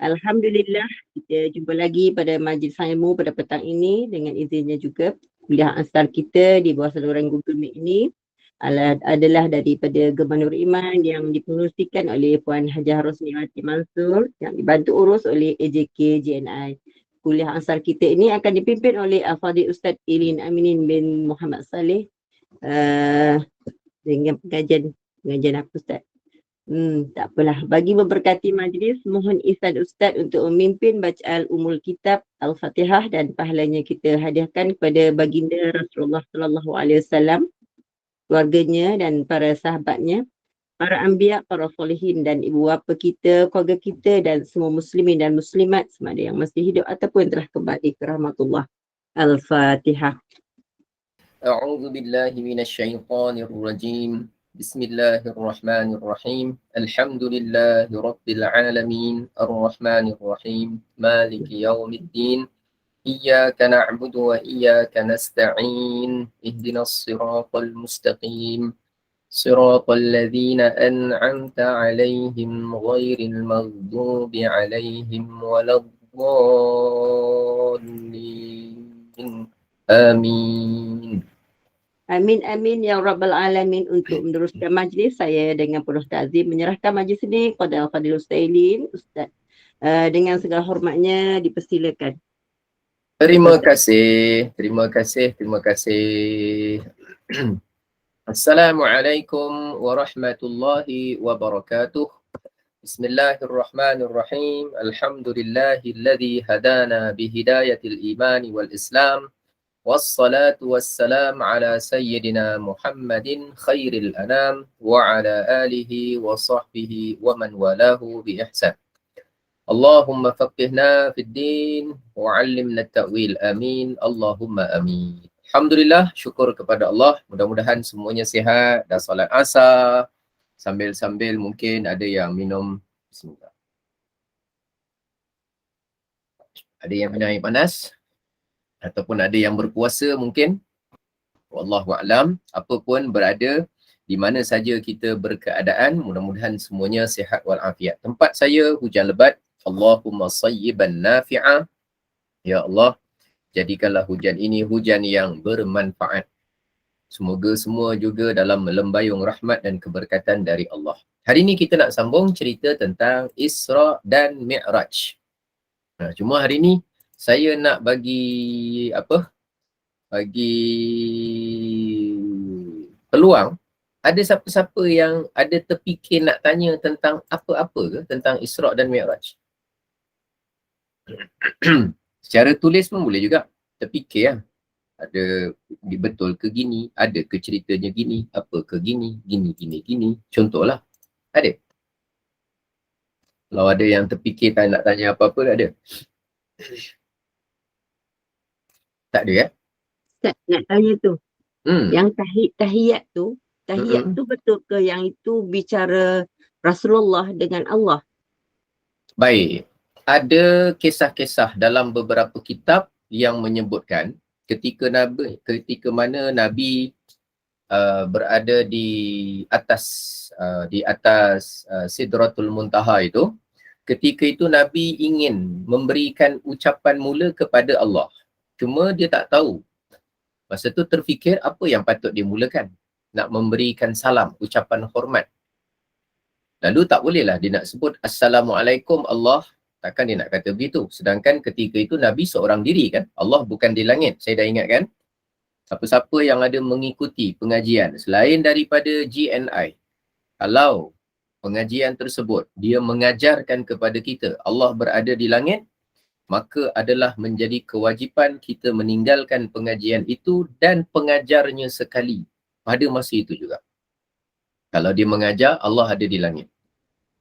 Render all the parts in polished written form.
Alhamdulillah, kita jumpa lagi pada majlis ilmu pada petang ini dengan izinnya juga. Kuliah Ansar kita di bawah saluran Google Meet ini adalah daripada Gemban Nur Iman yang dipengerusikan oleh Puan Hajah Rosniwati Mansur yang dibantu urus oleh AJK JNI. Kuliah Ansar kita ini akan dipimpin oleh Al-Fadhil Ustaz Ilin Aminin bin Muhammad Saleh dengan pengajian apa Ustaz? Tak apalah. Bagi memberkati majlis, mohon izin Ustaz untuk memimpin bacaan umul kitab Al-Fatihah dan pahalanya kita hadiahkan kepada baginda Rasulullah sallallahu alaihi wasallam, keluarganya dan para sahabatnya, para anbiya, para solehin dan ibu bapa kita, keluarga kita dan semua muslimin dan muslimat sama ada yang masih hidup ataupun telah kembali ke rahmatullah. Al-Fatihah. A'udzu billahi minasyaitonir rajim. Bismillahirrahmanirrahim. Alhamdulillahi rabbil alamin. Arrahmanir rahim. Maliki yaumiddin. Iyyaka na'budu wa iyyaka nasta'in. Ihdinas siratal mustaqim. Siratal ladzina an'amta 'alaihim ghairil maghdubi 'alaihim waladdallin. Amin. Amin ya rabbal alamin. Untuk meneruskan majlis, saya dengan penuh ta'zim menyerahkan majlis ini kepada Al-Fadhil Ustailin Ustaz. Dengan segala hormatnya dipersilakan. Terima kasih. Assalamualaikum warahmatullahi wabarakatuh. Bismillahirrahmanirrahim. Alhamdulillahilladzi hadana bihidayatil imani wal islam. Wassalatu wassalam ala sayyidina Muhammadin khairil anam wa ala alihi wa sahbihi wa man walahu bi ihsan. Allahumma faqihna fid din wa 'allimna at-ta'wil. Amin. Allahumma amin. Alhamdulillah, syukur kepada Allah. Mudah-mudahan semuanya sihat dan solat asar. Sambil-sambil mungkin ada yang minum bismillah. Ada yang minum air panas ataupun ada yang berpuasa mungkin. Wallahu a'lam. Apa pun berada di mana saja kita berkeadaan, mudah-mudahan semuanya sihat walafiat. Tempat saya hujan lebat. Allahumma sayyiban nafi'ah. Ya Allah, jadikanlah hujan ini hujan yang bermanfaat. Semoga semua juga dalam lembayung rahmat dan keberkatan dari Allah. Hari ini kita nak sambung cerita tentang Isra dan Mi'raj. Cuma hari ini saya nak bagi peluang. Ada siapa-siapa yang ada terfikir nak tanya tentang apa-apa ke tentang Isra dan Mi'raj? Secara tulis pun boleh juga. Terfikir lah. Ada betul ke gini, ada ke ceritanya gini, apa ke gini. Contohlah. Ada. Kalau ada yang terfikir nak tanya apa-apa, ada. Tak ada ya? Tak nak tanya tu. Yang tahiyat tu betul ke yang itu bicara Rasulullah dengan Allah? Baik. Ada kisah-kisah dalam beberapa kitab yang menyebutkan ketika mana Nabi berada di atas Sidratul Muntaha itu, ketika itu Nabi ingin memberikan ucapan mula kepada Allah. Cuma dia tak tahu. Masa tu terfikir apa yang patut dia mulakan. Nak memberikan salam, ucapan hormat. Lalu tak bolehlah dia nak sebut Assalamualaikum Allah. Takkan dia nak kata begitu. Sedangkan ketika itu Nabi seorang diri kan. Allah bukan di langit. Saya dah ingat kan. Siapa-siapa yang ada mengikuti pengajian selain daripada GNI. Kalau pengajian tersebut dia mengajarkan kepada kita Allah berada di langit, maka adalah menjadi kewajipan kita meninggalkan pengajian itu dan pengajarnya sekali pada masa itu juga. Kalau dia mengajar Allah ada di langit.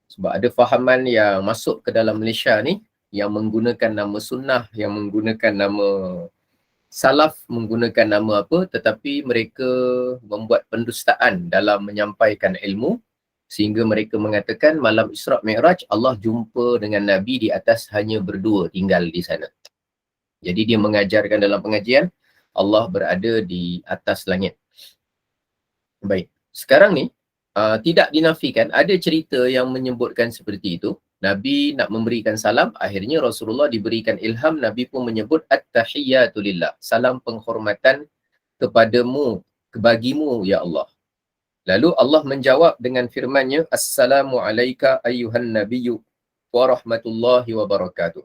Sebab ada fahaman yang masuk ke dalam Malaysia ni yang menggunakan nama sunnah, yang menggunakan nama salaf, menggunakan nama apa, tetapi mereka membuat pendustaan dalam menyampaikan ilmu sehingga mereka mengatakan malam Isra' Mi'raj Allah jumpa dengan Nabi di atas hanya berdua tinggal di sana. Jadi dia mengajarkan dalam pengajian Allah berada di atas langit. Baik, sekarang ni tidak dinafikan ada cerita yang menyebutkan seperti itu, Nabi nak memberikan salam, akhirnya Rasulullah diberikan ilham, Nabi pun menyebut at-tahiyyatu lillah, salam penghormatan kepadamu, bagimu ya Allah. Lalu Allah menjawab dengan firman-Nya, Assalamu alayka ayyuhan nabiyyu wa rahmatullahi wa barakatuh.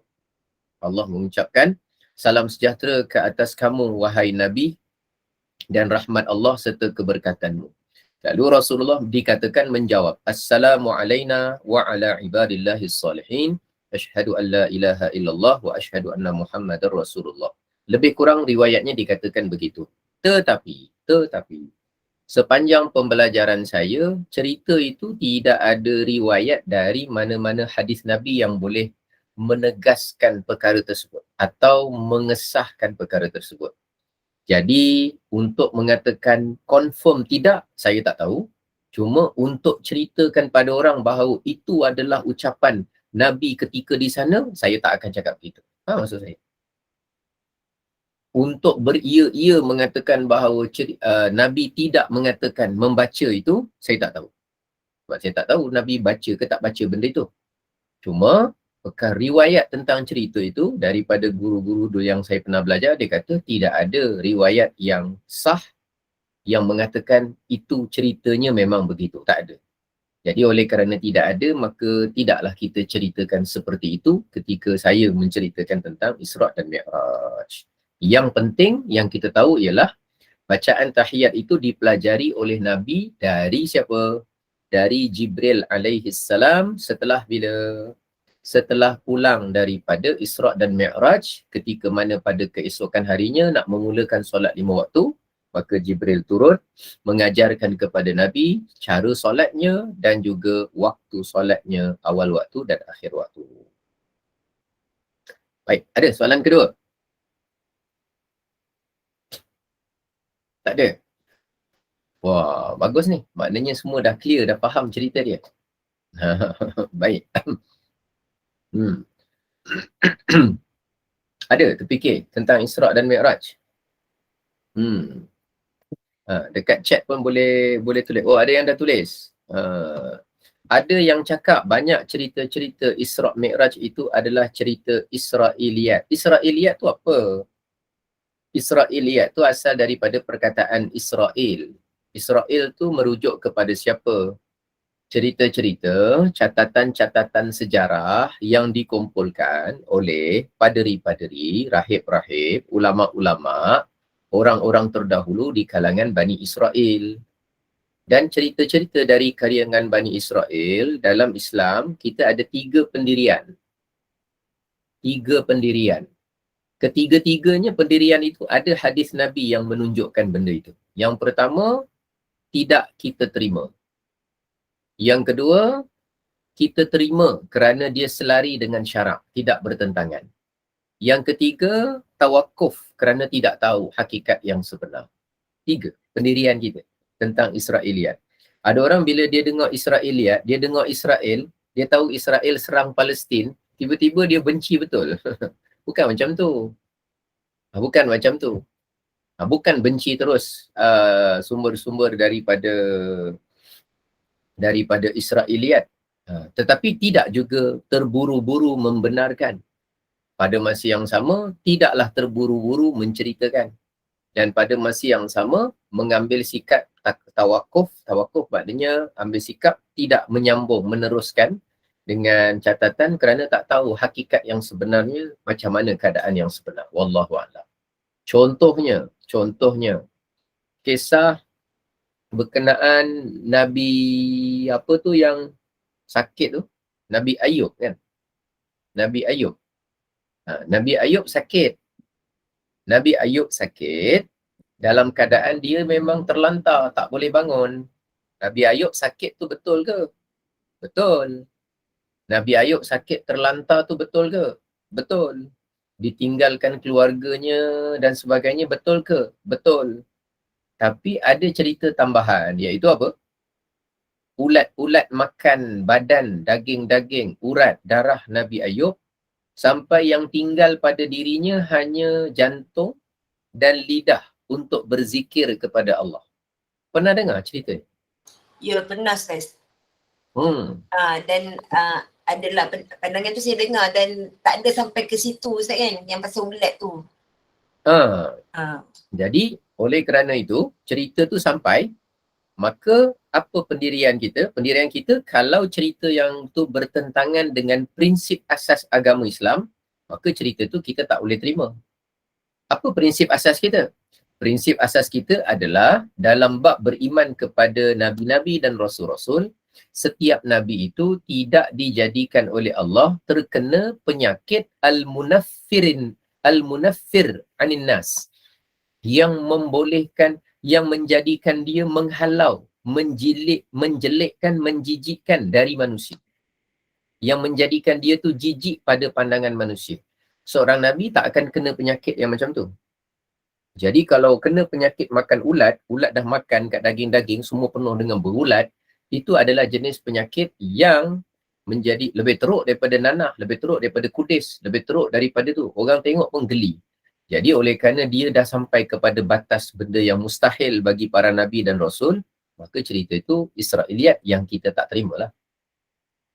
Allah mengucapkan salam sejahtera ke atas kamu wahai Nabi dan rahmat Allah serta keberkatanmu. Lalu Rasulullah dikatakan menjawab, Assalamu alayna wa ala ibadillahis salihin, asyhadu an la ilaha illallah wa asyhadu anna Muhammadar Rasulullah. Lebih kurang riwayatnya dikatakan begitu. Tetapi sepanjang pembelajaran saya, cerita itu tidak ada riwayat dari mana-mana hadis Nabi yang boleh menegaskan perkara tersebut atau mengesahkan perkara tersebut. Jadi untuk mengatakan confirm tidak, saya tak tahu. Cuma untuk ceritakan pada orang bahawa itu adalah ucapan Nabi ketika di sana, saya tak akan cakap begitu. Maksud saya. Untuk beria-ia mengatakan bahawa Nabi tidak mengatakan membaca itu, saya tak tahu. Sebab saya tak tahu Nabi baca ke tak baca benda itu. Cuma riwayat tentang cerita itu daripada guru-guru dulu yang saya pernah belajar, dia kata tidak ada riwayat yang sah yang mengatakan itu ceritanya memang begitu. Tak ada. Jadi oleh kerana tidak ada, maka tidaklah kita ceritakan seperti itu ketika saya menceritakan tentang Isra' dan Mi'raj. Yang penting yang kita tahu ialah bacaan tahiyat itu dipelajari oleh Nabi dari siapa? Dari Jibril alaihi salam setelah pulang daripada Isra' dan Mi'raj, ketika mana pada keesokan harinya nak memulakan solat 5 waktu, maka Jibril turun mengajarkan kepada Nabi cara solatnya dan juga waktu solatnya, awal waktu dan akhir waktu. Baik, ada soalan kedua? Tak ada? Wah, bagus ni. Maknanya semua dah clear, dah faham cerita dia. Baik. Ada terfikir tentang Isra' dan Mi'raj? Dekat chat pun boleh tulis. Oh, ada yang dah tulis. Ada yang cakap banyak cerita-cerita Isra' Mi'raj itu adalah cerita Israiliyat. Israiliyat tu apa? Israiliyat tu asal daripada perkataan Israel. Israel tu merujuk kepada siapa? Cerita-cerita, catatan-catatan sejarah yang dikumpulkan oleh paderi-paderi, rahib-rahib, ulama-ulama, orang-orang terdahulu di kalangan Bani Israel. Dan cerita-cerita dari kalangan Bani Israel dalam Islam, kita ada 3 pendirian. 3 pendirian. Ketiga-tiganya pendirian itu ada hadis Nabi yang menunjukkan benda itu. Yang pertama, tidak kita terima. Yang kedua, kita terima kerana dia selari dengan syarak, tidak bertentangan. Yang ketiga, tawakuf kerana tidak tahu hakikat yang sebenar. 3 pendirian kita tentang Israiliyat. Ada orang bila dia dengar Israiliyat, dia dengar Israel, dia tahu Israel serang Palestin, tiba-tiba dia benci betul. Bukan macam tu. Bukan macam tu. Bukan benci terus sumber-sumber daripada Israiliyat. Tetapi tidak juga terburu-buru membenarkan. Pada masa yang sama, tidaklah terburu-buru menceritakan. Dan pada masa yang sama, mengambil sikap tawakuf. Tawakuf maknanya ambil sikap tidak menyambung, meneruskan dengan catatan kerana tak tahu hakikat yang sebenarnya, macam mana keadaan yang sebenar. Wallahu a'lam. Contohnya, kisah berkenaan Nabi apa tu yang sakit tu? Nabi Ayub kan? Nabi Ayub. Nabi Ayub sakit. Nabi Ayub sakit dalam keadaan dia memang terlantar, tak boleh bangun. Nabi Ayub sakit tu betul ke? Betul. Nabi Ayub sakit terlantar tu betul ke? Betul. Ditinggalkan keluarganya dan sebagainya, betul ke? Betul. Tapi ada cerita tambahan, iaitu apa? Ulat-ulat makan badan, daging-daging, urat, darah Nabi Ayub, sampai yang tinggal pada dirinya hanya jantung dan lidah untuk berzikir kepada Allah. Pernah dengar cerita ni? Ya, pernah Ustaz. Dan adalah pandangan tu saya dengar dan tak ada sampai ke situ Ustaz kan, yang pasal ulat tu. Jadi oleh kerana itu cerita tu sampai, maka apa pendirian kita? Pendirian kita kalau cerita yang tu bertentangan dengan prinsip asas agama Islam, maka cerita tu kita tak boleh terima. Apa prinsip asas kita? Prinsip asas kita adalah dalam bab beriman kepada nabi-nabi dan rasul-rasul, setiap nabi itu tidak dijadikan oleh Allah terkena penyakit al-munaffir anin nas, yang membolehkan, yang menjadikan dia menghalau, menjelekkan, menjijikkan dari manusia, yang menjadikan dia tu jijik pada pandangan manusia. Seorang nabi tak akan kena penyakit yang macam tu. Jadi kalau kena penyakit makan ulat, ulat dah makan kat daging-daging semua penuh dengan berulat, itu adalah jenis penyakit yang menjadi lebih teruk daripada nanah, lebih teruk daripada kudis, lebih teruk daripada tu. Orang tengok pun geli. Jadi oleh kerana dia dah sampai kepada batas benda yang mustahil bagi para nabi dan rasul, maka cerita itu Israiliyat yang kita tak terimalah.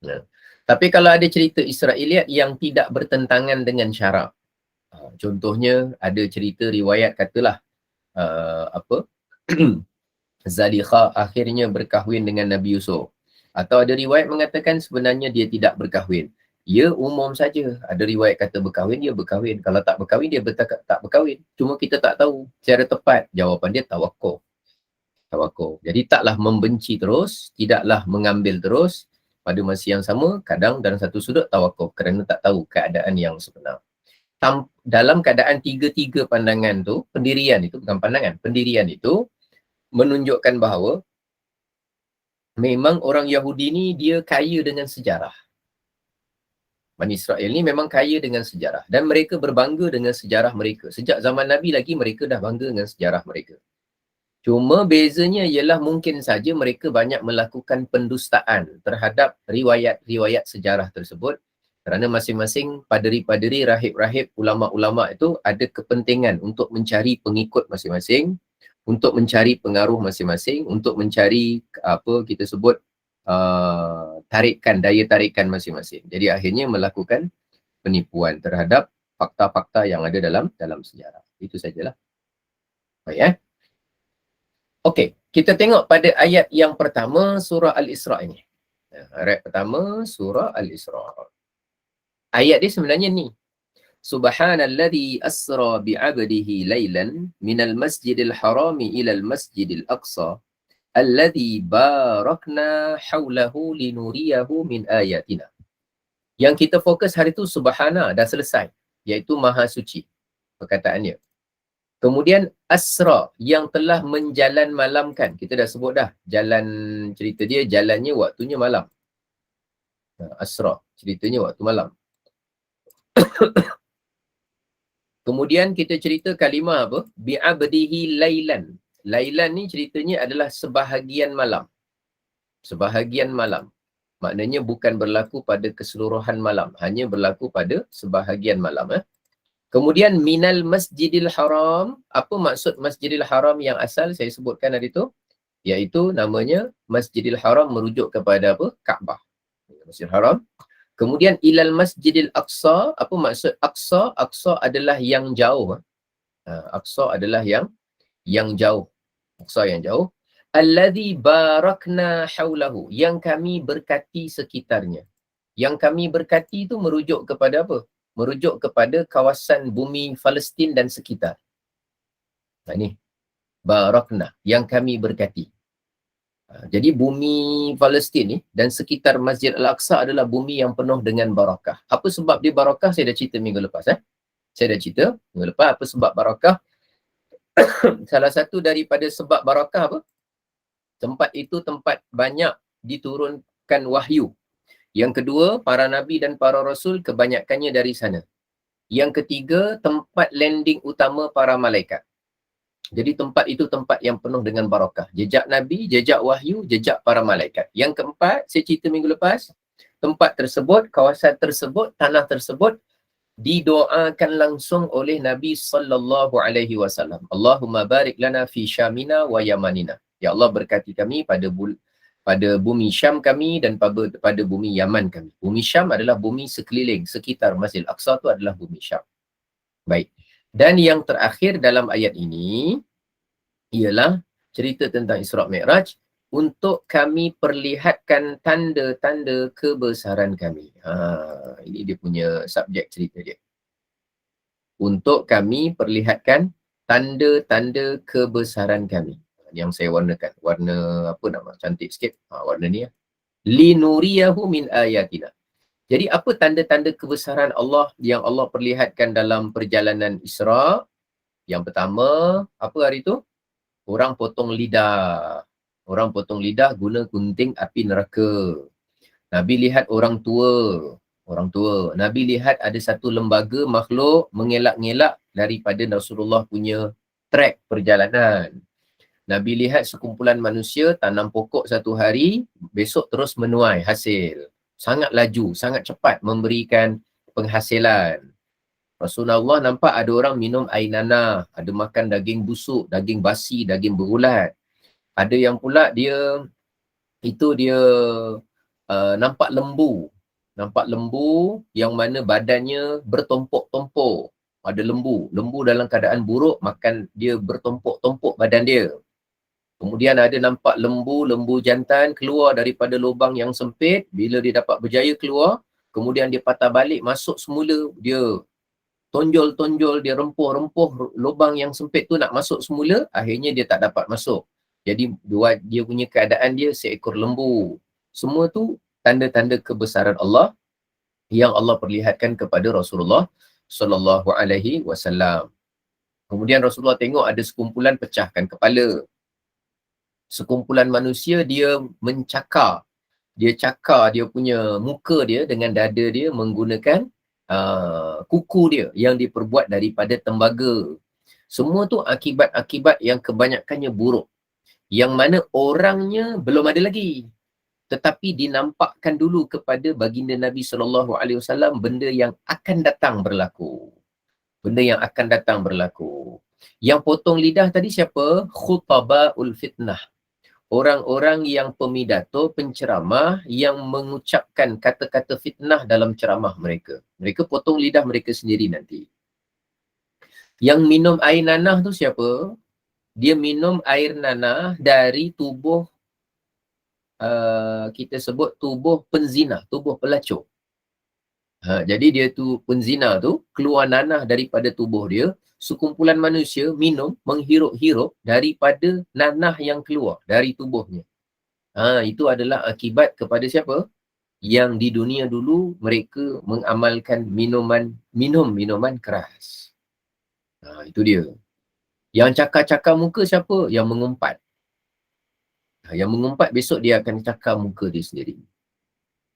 Nah. Tapi kalau ada cerita Israiliyat yang tidak bertentangan dengan syarak, contohnya ada cerita riwayat katalah Zalikha akhirnya berkahwin dengan Nabi Yusuf, atau ada riwayat mengatakan sebenarnya dia tidak berkahwin. Ya umum saja, ada riwayat kata berkahwin, dia berkahwin. Kalau tak berkahwin, dia tak berkahwin. Cuma kita tak tahu secara tepat. Jawapan dia tawakuf. Jadi taklah membenci terus, tidaklah mengambil terus. Pada masa yang sama, kadang dalam satu sudut tawakuf kerana tak tahu keadaan yang sebenar. Dalam keadaan tiga-tiga pandangan tu, pendirian itu bukan pandangan, pendirian itu menunjukkan bahawa memang orang Yahudi ni dia kaya dengan sejarah. Bani Israel ni memang kaya dengan sejarah dan mereka berbangga dengan sejarah mereka. Sejak zaman Nabi lagi mereka dah bangga dengan sejarah mereka. Cuma bezanya ialah mungkin saja mereka banyak melakukan pendustaan terhadap riwayat-riwayat sejarah tersebut kerana masing-masing paderi-paderi, rahib-rahib, ulama'-ulama' itu ada kepentingan untuk mencari pengikut masing-masing, untuk mencari pengaruh masing-masing, untuk mencari apa kita sebut daya tarikan masing-masing. Jadi akhirnya melakukan penipuan terhadap fakta-fakta yang ada dalam sejarah. Itu sajalah. Baik Okey, kita tengok pada ayat yang pertama surah Al-Isra ini. Ayat pertama surah Al-Isra. Ayat dia sebenarnya ni. Subhanalladzi asra bi'abdihi laylan minal masjidil harami ilal masjidil aqsa alladzi barakna hawlahu linuriyahu min ayatina. Yang kita fokus hari tu subhana dah selesai, iaitu maha suci perkataannya. Kemudian asra yang telah menjalan malamkan. Kita dah sebut dah jalan, cerita dia jalannya waktunya malam. Asra ceritanya waktu malam. Kemudian kita cerita kalimah apa? Bi'abdihi laylan. Laylan ni ceritanya adalah sebahagian malam. Sebahagian malam. Maknanya bukan berlaku pada keseluruhan malam. Hanya berlaku pada sebahagian malam. Kemudian minal masjidil haram. Apa maksud masjidil haram yang asal saya sebutkan hari tu? Iaitu namanya masjidil haram merujuk kepada apa? Kaabah. Masjidil haram. Kemudian ilal masjidil aqsa. Apa maksud aqsa? Aqsa adalah yang jauh. Aqsa adalah yang jauh. Aqsa yang jauh. Alladzi barakna haulahu. Yang kami berkati sekitarnya. Yang kami berkati itu merujuk kepada apa? Merujuk kepada kawasan bumi Palestin dan sekitar. Nah ini. Barakna. Yang kami berkati. Jadi bumi Palestin ni dan sekitar Masjid Al-Aqsa adalah bumi yang penuh dengan barakah. Apa sebab dia barakah? Saya dah cerita minggu lepas. Saya dah cerita minggu lepas apa sebab barakah. Salah satu daripada sebab barakah apa? Tempat itu tempat banyak diturunkan wahyu. Yang kedua, para nabi dan para rasul kebanyakannya dari sana. Yang ketiga, tempat landing utama para malaikat. Jadi tempat itu tempat yang penuh dengan barakah. Jejak nabi, jejak wahyu, jejak para malaikat. Yang keempat, saya cerita minggu lepas, tempat tersebut, kawasan tersebut, tanah tersebut didoakan langsung oleh Nabi sallallahu alaihi wasallam. Allahumma barik lana fi syamina wa yamanina. Ya Allah berkati kami pada pada bumi Syam kami dan pada bumi Yaman kami. Bumi Syam adalah bumi sekeliling, sekitar Masjid Al-Aqsa tu adalah bumi Syam. Baik. Dan yang terakhir dalam ayat ini ialah cerita tentang Isra' Mi'raj untuk kami perlihatkan tanda-tanda kebesaran kami. Ini dia punya subjek cerita dia. Untuk kami perlihatkan tanda-tanda kebesaran kami. Yang saya warnakan. Warna apa nama? Cantik sikit. Warna ni ya. Linuriyahu min ayatina. Jadi apa tanda-tanda kebesaran Allah yang Allah perlihatkan dalam perjalanan Isra'? Yang pertama, apa hari tu? Orang potong lidah. Orang potong lidah guna gunting api neraka. Nabi lihat orang tua. Nabi lihat ada satu lembaga makhluk mengelak-ngelak daripada Rasulullah punya trek perjalanan. Nabi lihat sekumpulan manusia tanam pokok satu hari, besok terus menuai hasil. Sangat laju, sangat cepat memberikan penghasilan. Rasulullah nampak ada orang minum air nanah, ada makan daging busuk, daging basi, daging berulat. Ada yang pula dia nampak lembu. Nampak lembu yang mana badannya bertompok-tompok. Ada lembu dalam keadaan buruk, makan dia bertompok-tompok badan dia. Kemudian ada nampak lembu jantan keluar daripada lubang yang sempit. Bila dia dapat berjaya keluar, kemudian dia patah balik masuk semula. Dia tonjol-tonjol, dia rempuh-rempuh lubang yang sempit tu nak masuk semula. Akhirnya dia tak dapat masuk. Jadi dia punya keadaan dia seekor lembu. Semua tu tanda-tanda kebesaran Allah yang Allah perlihatkan kepada Rasulullah sallallahu alaihi wasallam. Kemudian Rasulullah tengok ada sekumpulan pecahkan kepala. Sekumpulan manusia dia mencakar. Dia cakar dia punya muka dia dengan dada dia menggunakan kuku dia yang diperbuat daripada tembaga. Semua tu akibat-akibat yang kebanyakannya buruk. Yang mana orangnya belum ada lagi. Tetapi dinampakkan dulu kepada baginda Nabi SAW benda yang akan datang berlaku. Benda yang akan datang berlaku. Yang potong lidah tadi siapa? Khutabaul fitnah. Orang-orang yang pemidato, penceramah yang mengucapkan kata-kata fitnah dalam ceramah mereka. Mereka potong lidah mereka sendiri nanti. Yang minum air nanah tu siapa? Dia minum air nanah dari tubuh kita sebut tubuh penzina, tubuh pelacur. Jadi dia tu penzina tu keluar nanah daripada tubuh dia, sekumpulan manusia minum, menghirup-hirup daripada nanah yang keluar dari tubuhnya. Itu adalah akibat kepada siapa? Yang di dunia dulu mereka mengamalkan minum minuman keras. Itu dia. Yang cakar-cakar muka siapa? Yang mengumpat. Yang mengumpat besok dia akan cakar muka dia sendiri.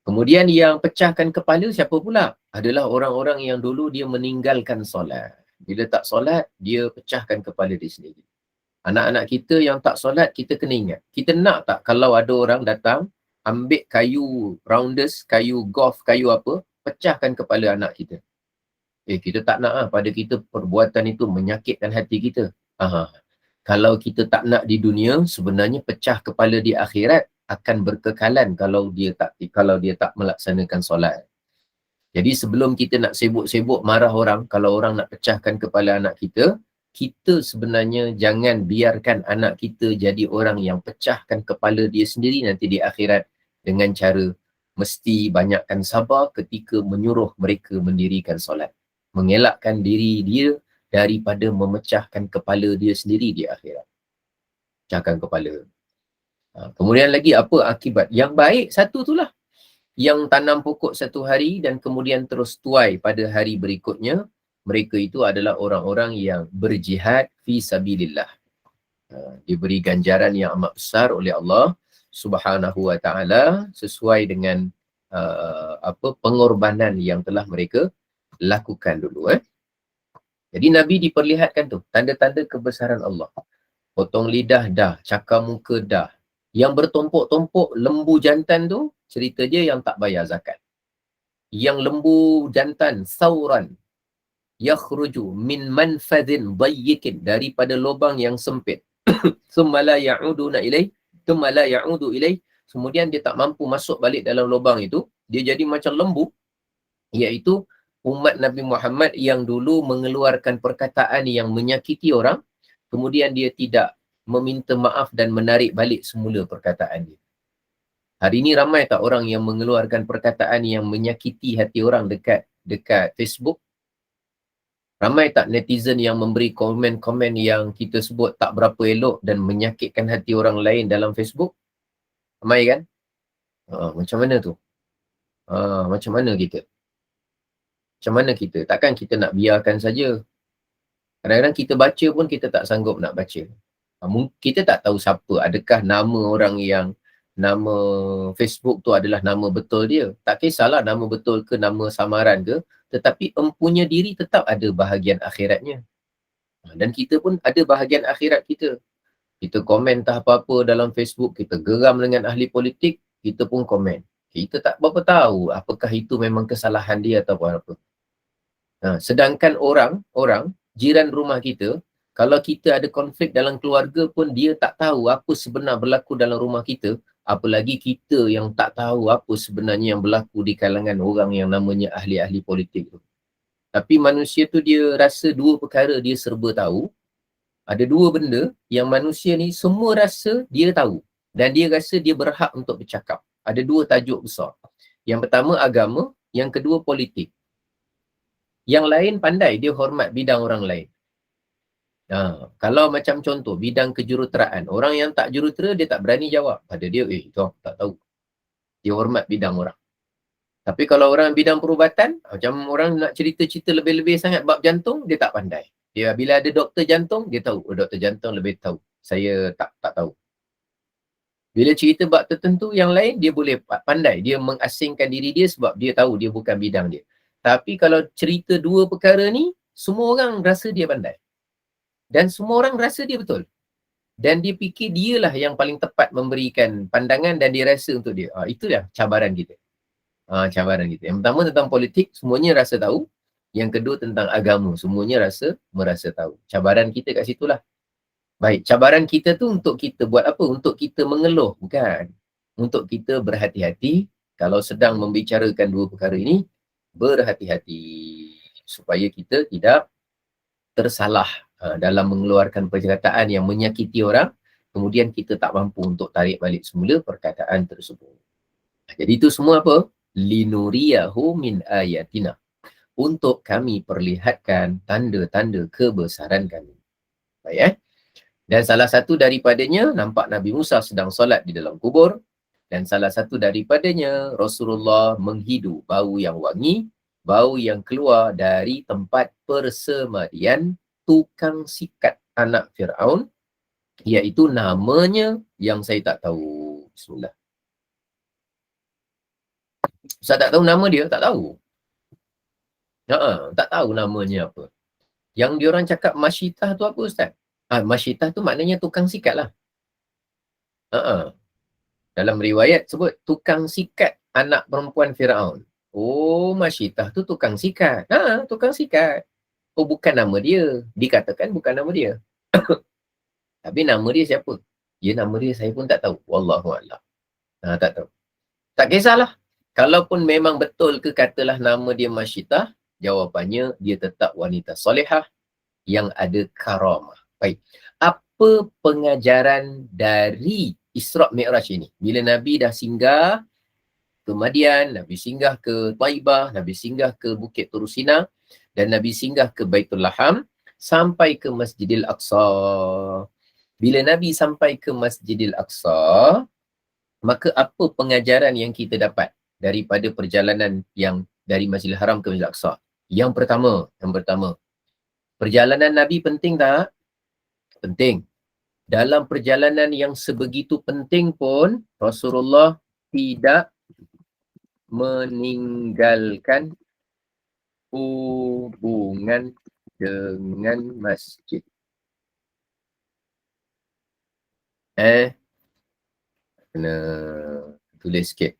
Kemudian yang pecahkan kepala siapa pula? Adalah orang-orang yang dulu dia meninggalkan solat. Bila tak solat, dia pecahkan kepala dia sendiri. Anak-anak kita yang tak solat, kita kena ingat. Kita nak tak kalau ada orang datang, ambil kayu rounders, kayu golf, kayu apa, pecahkan kepala anak kita. Kita tak nak pada kita perbuatan itu menyakitkan hati kita. Kalau kita tak nak di dunia, sebenarnya pecah kepala di akhirat akan berkekalan kalau dia tak melaksanakan solat. Jadi sebelum kita nak sibuk-sibuk marah orang, kalau orang nak pecahkan kepala anak kita, kita sebenarnya jangan biarkan anak kita jadi orang yang pecahkan kepala dia sendiri nanti di akhirat dengan cara mesti banyakkan sabar ketika menyuruh mereka mendirikan solat. Mengelakkan diri dia daripada memecahkan kepala dia sendiri di akhirat. Pecahkan kepala. Kemudian lagi apa akibat? Yang baik satu itulah. Yang tanam pokok satu hari dan kemudian terus tuai pada hari berikutnya. Mereka itu adalah orang-orang yang berjihad fi sabilillah. Diberi ganjaran yang amat besar oleh Allah Subhanahu wa ta'ala sesuai dengan pengorbanan yang telah mereka lakukan dulu. Jadi Nabi diperlihatkan tu tanda-tanda kebesaran Allah. Potong lidah dah, cakar muka dah. Yang bertompok-tompok lembu jantan tu, cerita dia yang tak bayar zakat. Yang lembu jantan, sauran, yakhruju min manfadhin dayyikin, daripada lubang yang sempit. Thumma la ya'udu ilaih, kemudian dia tak mampu masuk balik dalam lubang itu, dia jadi macam lembu, iaitu umat Nabi Muhammad yang dulu mengeluarkan perkataan yang menyakiti orang, kemudian dia tidak meminta maaf dan menarik balik semula perkataan dia. Hari ini ramai tak orang yang mengeluarkan perkataan yang menyakiti hati orang dekat Facebook? Ramai tak netizen yang memberi komen-komen yang kita sebut tak berapa elok dan menyakitkan hati orang lain dalam Facebook? Ramai kan? Macam mana tu? Macam mana kita? Macam mana kita? Takkan kita nak biarkan saja? Kadang-kadang kita baca pun kita tak sanggup nak baca. Kita tak tahu siapa. Adakah nama orang yang nama Facebook tu adalah nama betul dia? Tak kisahlah nama betul ke nama samaran ke, tetapi empunya diri tetap ada bahagian akhiratnya. Dan kita pun ada bahagian akhirat kita. Kita komen tak apa-apa dalam Facebook, kita geram dengan ahli politik, kita pun komen. Kita tak berapa tahu apakah itu memang kesalahan dia atau apa. Sedangkan orang jiran rumah kita, kalau kita ada konflik dalam keluarga pun dia tak tahu apa sebenar berlaku dalam rumah kita, apalagi kita yang tak tahu apa sebenarnya yang berlaku di kalangan orang yang namanya ahli-ahli politik tu. Tapi manusia tu dia rasa dua perkara dia serba tahu. Ada dua benda yang manusia ni semua rasa dia tahu dan dia rasa dia berhak untuk bercakap. Ada dua tajuk besar. Yang pertama agama, yang kedua politik. Yang lain pandai, dia hormat bidang orang lain. Kalau macam contoh, bidang kejuruteraan. Orang yang tak jurutera, dia tak berani jawab. Pada dia, itu aku tak tahu. Dia hormat bidang orang. Tapi kalau orang bidang perubatan, macam orang nak cerita-cerita lebih-lebih sangat bab jantung, dia tak pandai. Dia bila ada doktor jantung, dia tahu. Doktor jantung lebih tahu. Saya tak tahu. Bila cerita bab tertentu yang lain, dia boleh pandai. Dia mengasingkan diri dia sebab dia tahu dia bukan bidang dia. Tapi kalau cerita dua perkara ni, semua orang rasa dia pandai. Dan semua orang rasa dia betul. Dan dia fikir dialah yang paling tepat memberikan pandangan dan dia rasa untuk dia. Itulah cabaran kita. Cabaran kita. Yang pertama tentang politik, semuanya rasa tahu. Yang kedua tentang agama, semuanya merasa tahu. Cabaran kita kat situlah. Baik, cabaran kita tu untuk kita buat apa? Untuk kita mengeluh, bukan? Untuk kita berhati-hati kalau sedang membicarakan dua perkara ini, berhati-hati supaya kita tidak tersalah dalam mengeluarkan perkataan yang menyakiti orang, kemudian kita tak mampu untuk tarik balik semula perkataan tersebut. Jadi itu semua apa? Linuriyahu min ayatina. Untuk kami perlihatkan tanda-tanda kebesaran kami. Baik Dan salah satu daripadanya, nampak Nabi Musa sedang solat di dalam kubur. Dan salah satu daripadanya, Rasulullah menghidu bau yang wangi, bau yang keluar dari tempat persemadian tukang sikat anak Fir'aun, iaitu namanya yang saya tak tahu. Bismillah. Ustaz tak tahu nama dia? Tak tahu. Tak tahu namanya apa. Yang diorang cakap masyitah tu apa Ustaz? Masyitah tu maknanya tukang sikat lah. Dalam riwayat sebut tukang sikat anak perempuan Firaun. Oh, masyitah tu tukang sikat. Tukang sikat. Oh, bukan nama dia. Dikatakan bukan nama dia. Tapi nama dia siapa? Ya, nama dia saya pun tak tahu. Wallahualam. Tak tahu. Tak kisahlah. Kalaupun memang betul ke katalah nama dia masyitah, jawapannya dia tetap wanita solehah yang ada karamah. Baik. Apa pengajaran dari Isra' Mi'raj ini? Bila Nabi dah singgah ke Madian, Nabi singgah ke Taibah, Nabi singgah ke Bukit Turusina, dan Nabi singgah ke Baitul Laham, sampai ke Masjidil Aqsa. Bila Nabi sampai ke Masjidil Aqsa, maka apa pengajaran yang kita dapat daripada perjalanan yang dari Masjidil Haram ke Masjidil Aqsa? Yang pertama, perjalanan Nabi penting tak? Penting. Dalam perjalanan yang sebegitu penting pun, Rasulullah tidak meninggalkan hubungan dengan masjid. Kena tulis sikit.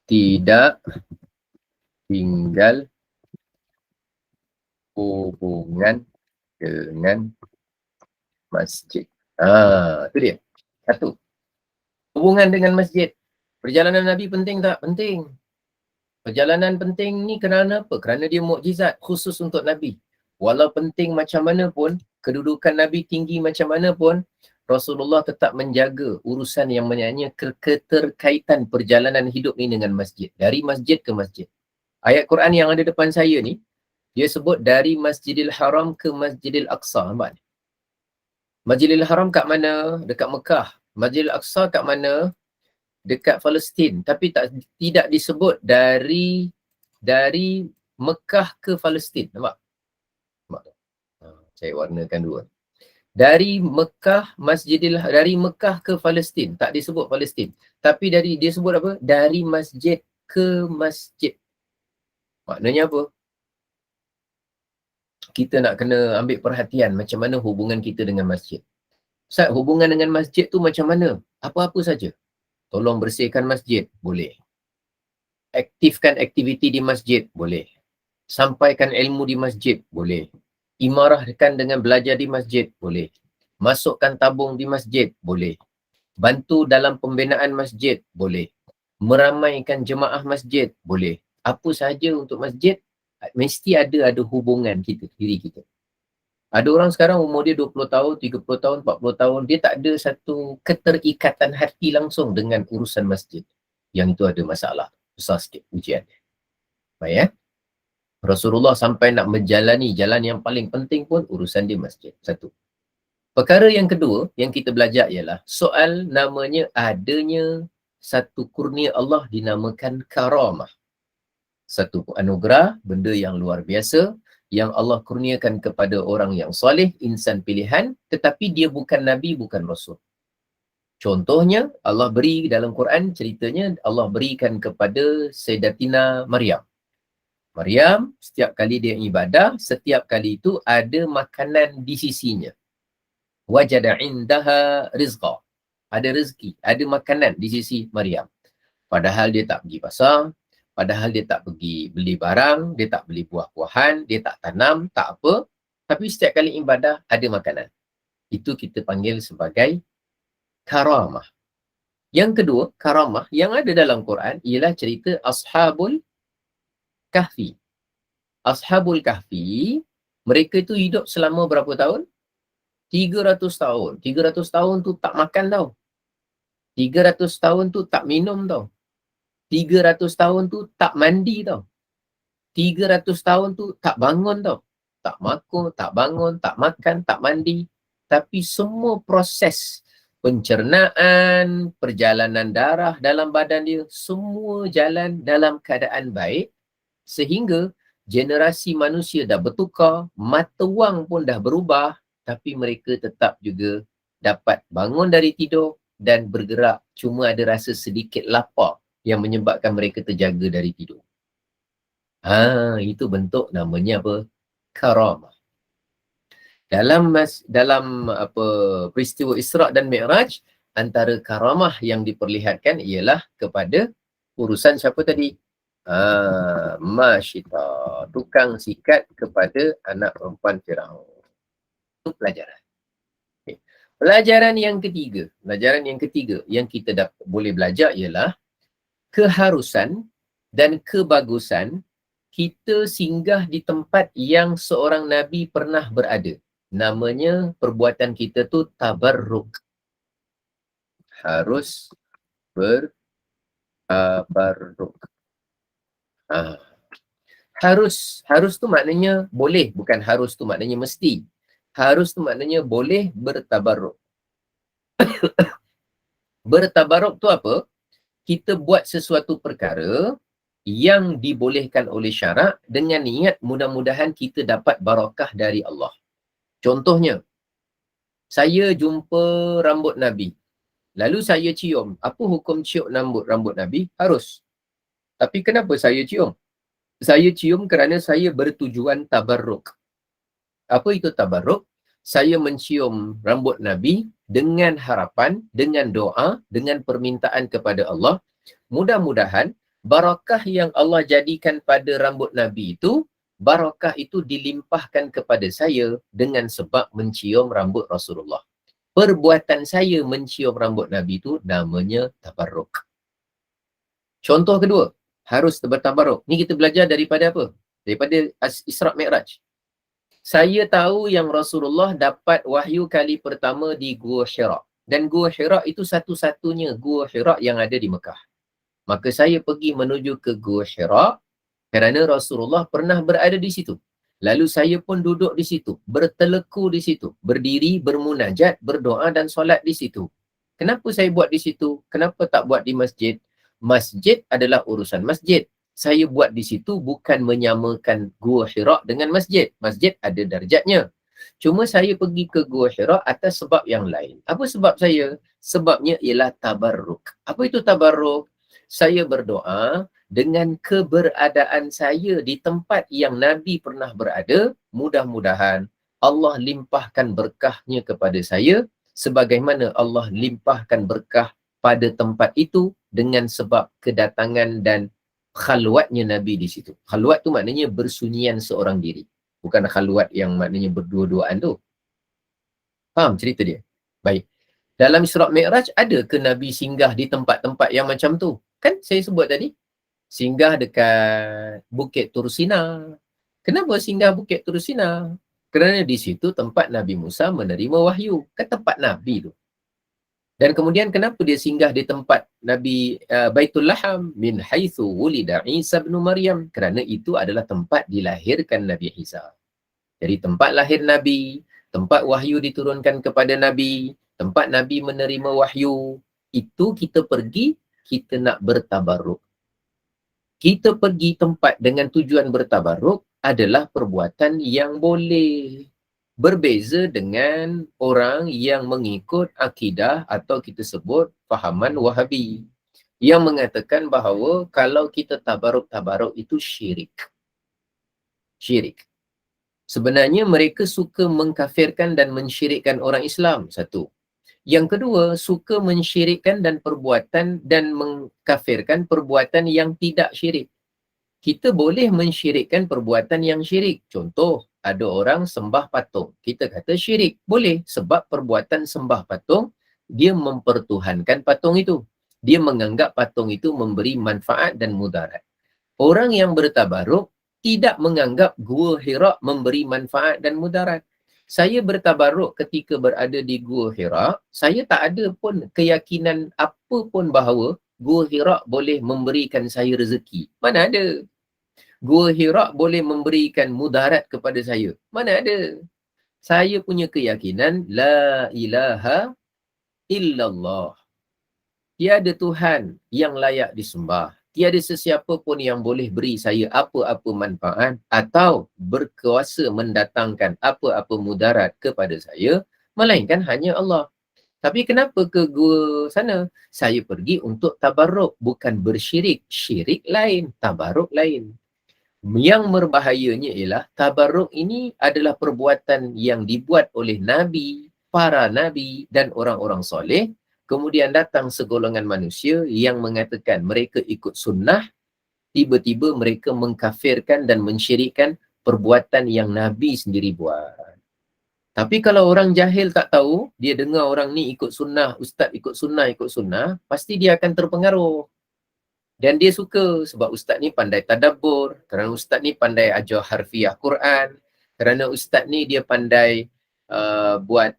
Tidak tinggal hubungan dengan masjid. Itu dia. Satu. Hubungan dengan masjid. Perjalanan Nabi penting tak? Penting. Perjalanan penting ni kerana apa? Kerana dia mukjizat khusus untuk Nabi. Walau penting macam mana pun, kedudukan Nabi tinggi macam mana pun, Rasulullah tetap menjaga urusan yang menyangkut keterkaitan perjalanan hidup ni dengan masjid. Dari masjid ke masjid. Ayat Quran yang ada depan saya ni, dia sebut dari Masjidil Haram ke Masjidil Aqsa. Nampak? Masjidil Haram kat mana? Dekat Mekah. Masjidil Aqsa kat mana? Dekat Palestin. Tapi tidak disebut dari Mekah ke Palestin. Nampak? Nampak tak? Saya warnakan dua. Dari Mekah ke Palestin. Tak disebut Palestin. Tapi dia sebut apa? Dari masjid ke masjid. Maknanya apa? Kita nak kena ambil perhatian macam mana hubungan kita dengan masjid. Ustaz, hubungan dengan masjid tu macam mana? Apa-apa saja. Tolong bersihkan masjid, boleh. Aktifkan aktiviti di masjid, boleh. Sampaikan ilmu di masjid, boleh. Imarahkan dengan belajar di masjid, boleh. Masukkan tabung di masjid, boleh. Bantu dalam pembinaan masjid, boleh. Meramaikan jemaah masjid, boleh. Apa sahaja untuk masjid, mesti ada hubungan kita, diri kita. Ada orang sekarang umur dia 20 tahun, 30 tahun, 40 tahun, dia tak ada satu keterikatan hati langsung dengan urusan masjid. Yang itu ada masalah. Besar sikit ujian. Baik ya? Rasulullah sampai nak menjalani jalan yang paling penting pun urusan dia masjid. Satu. Perkara yang kedua yang kita belajar ialah soal namanya adanya satu kurnia Allah dinamakan karamah. Satu anugerah, benda yang luar biasa yang Allah kurniakan kepada orang yang soleh, insan pilihan, tetapi dia bukan Nabi, bukan Rasul. Contohnya, Allah beri dalam Quran, ceritanya Allah berikan kepada Sayyidatina Maryam. Maryam, setiap kali dia ibadah, setiap kali itu ada makanan di sisinya. Wajada indaha rizqa. Ada rezeki, ada makanan di sisi Maryam. Padahal dia tak pergi pasar, padahal dia tak pergi beli barang, dia tak beli buah-buahan, dia tak tanam, tak apa. Tapi setiap kali ibadah ada makanan. Itu kita panggil sebagai karamah. Yang kedua, karamah yang ada dalam Quran ialah cerita Ashabul Kahfi. Ashabul Kahfi, mereka itu hidup selama berapa tahun? 300 tahun. 300 tahun tu tak makan tau. 300 tahun tu tak minum tau. 300 tahun tu tak mandi tau. 300 tahun tu tak bangun tau. Tak makan, tak bangun, tak makan, tak mandi. Tapi semua proses pencernaan, perjalanan darah dalam badan dia, semua jalan dalam keadaan baik. Sehingga generasi manusia dah bertukar, mata wang pun dah berubah, tapi mereka tetap juga dapat bangun dari tidur dan bergerak. Cuma ada rasa sedikit lapar yang menyebabkan mereka terjaga dari tidur. Itu bentuk namanya apa? Karamah. Dalam peristiwa Isra' dan Mi'raj, antara karamah yang diperlihatkan ialah kepada urusan siapa tadi? Masyita, tukang sikat kepada anak perempuan Firaun. Itu pelajaran. Okay. Pelajaran yang ketiga yang kita boleh belajar ialah keharusan dan kebagusan kita singgah di tempat yang seorang Nabi pernah berada. Namanya perbuatan kita tu tabarruk. Harus bertabarruk. Harus tu maknanya boleh, bukan harus tu maknanya mesti. Harus tu maknanya boleh bertabarruk. Bertabarruk tu apa? Kita buat sesuatu perkara yang dibolehkan oleh syarak dengan niat mudah-mudahan kita dapat barakah dari Allah. Contohnya, saya jumpa rambut Nabi. Lalu saya cium. Apa hukum cium rambut Nabi? Harus. Tapi kenapa saya cium? Saya cium kerana saya bertujuan tabarruk. Apa itu tabarruk? Saya mencium rambut Nabi dengan harapan, dengan doa, dengan permintaan kepada Allah. Mudah-mudahan barakah yang Allah jadikan pada rambut Nabi itu, barakah itu dilimpahkan kepada saya dengan sebab mencium rambut Rasulullah. perbuatan saya mencium rambut Nabi itu namanya tabarruk. Contoh kedua, harus bertabarruk. Ni kita belajar daripada apa? Daripada Isra' Mi'raj. Saya tahu yang Rasulullah dapat wahyu kali pertama di Gua Hira. Dan Gua Hira itu satu-satunya Gua Hira yang ada di Mekah. Maka saya pergi menuju ke Gua Hira kerana Rasulullah pernah berada di situ. Lalu saya pun duduk di situ, berteleku di situ, berdiri, bermunajat, berdoa dan solat di situ. Kenapa saya buat di situ? Kenapa tak buat di masjid? Masjid adalah urusan masjid. Saya buat di situ bukan menyamakan Gua Hira dengan masjid. Masjid ada darjatnya. Cuma saya pergi ke Gua Hira atas sebab yang lain. Apa sebab saya? Sebabnya ialah tabarruk. Apa itu tabarruk? Saya berdoa dengan keberadaan saya di tempat yang Nabi pernah berada, mudah-mudahan Allah limpahkan berkahnya kepada saya sebagaimana Allah limpahkan berkah pada tempat itu dengan sebab kedatangan dan khalwatnya Nabi di situ. Khalwat tu maknanya bersunyian seorang diri. Bukan khalwat yang maknanya berdua-duaan tu. Faham cerita dia? Baik. Dalam Isra' Mi'raj ada ke Nabi singgah di tempat-tempat yang macam tu? Kan saya sebut tadi. Singgah dekat Bukit Tursina. Kenapa singgah Bukit Tursina? Kerana di situ tempat Nabi Musa menerima wahyu. Kan tempat Nabi tu. Dan kemudian kenapa dia singgah di tempat Nabi Baitul Laham min haitsu wulida Isa bin Maryam? Kerana itu adalah tempat dilahirkan Nabi Isa. Jadi tempat lahir Nabi, tempat wahyu diturunkan kepada Nabi, tempat Nabi menerima wahyu, itu kita pergi, kita nak bertabarruk. Kita pergi tempat dengan tujuan bertabarruk adalah perbuatan yang boleh. Berbeza dengan orang yang mengikut akidah atau kita sebut fahaman Wahabi yang mengatakan bahawa kalau kita tabarruk-tabarruk itu syirik. Syirik. Sebenarnya mereka suka mengkafirkan dan mensyirikkan orang Islam, satu. Yang kedua, suka mensyirikkan dan perbuatan dan mengkafirkan perbuatan yang tidak syirik. Kita boleh mensyirikkan perbuatan yang syirik. Contoh, ada orang sembah patung. Kita kata syirik. Boleh, sebab perbuatan sembah patung, dia mempertuhankan patung itu. Dia menganggap patung itu memberi manfaat dan mudarat. Orang yang bertabaruk tidak menganggap Gua Hira memberi manfaat dan mudarat. Saya bertabaruk ketika berada di Gua Hira, saya tak ada pun keyakinan apa pun bahawa Gua Hira boleh memberikan saya rezeki. Mana ada? Gua Hira boleh memberikan mudarat kepada saya. Mana ada? Saya punya keyakinan, la ilaha illallah. Tiada Tuhan yang layak disembah. Tiada sesiapa pun yang boleh beri saya apa-apa manfaat atau berkuasa mendatangkan apa-apa mudarat kepada saya, melainkan hanya Allah. Tapi kenapa ke gua sana? Saya pergi untuk tabarruk, bukan bersyirik. Syirik lain, tabarruk lain. Yang berbahayanya ialah tabarruk ini adalah perbuatan yang dibuat oleh Nabi, para Nabi dan orang-orang soleh. Kemudian datang segolongan manusia yang mengatakan mereka ikut sunnah, tiba-tiba mereka mengkafirkan dan mensyirikkan perbuatan yang Nabi sendiri buat. Tapi kalau orang jahil tak tahu, dia dengar orang ni ikut sunnah, ustaz ikut sunnah, pasti dia akan terpengaruh. Dan dia suka sebab ustaz ni pandai tadabbur, kerana ustaz ni pandai ajar harfiah Quran, kerana ustaz ni dia pandai buat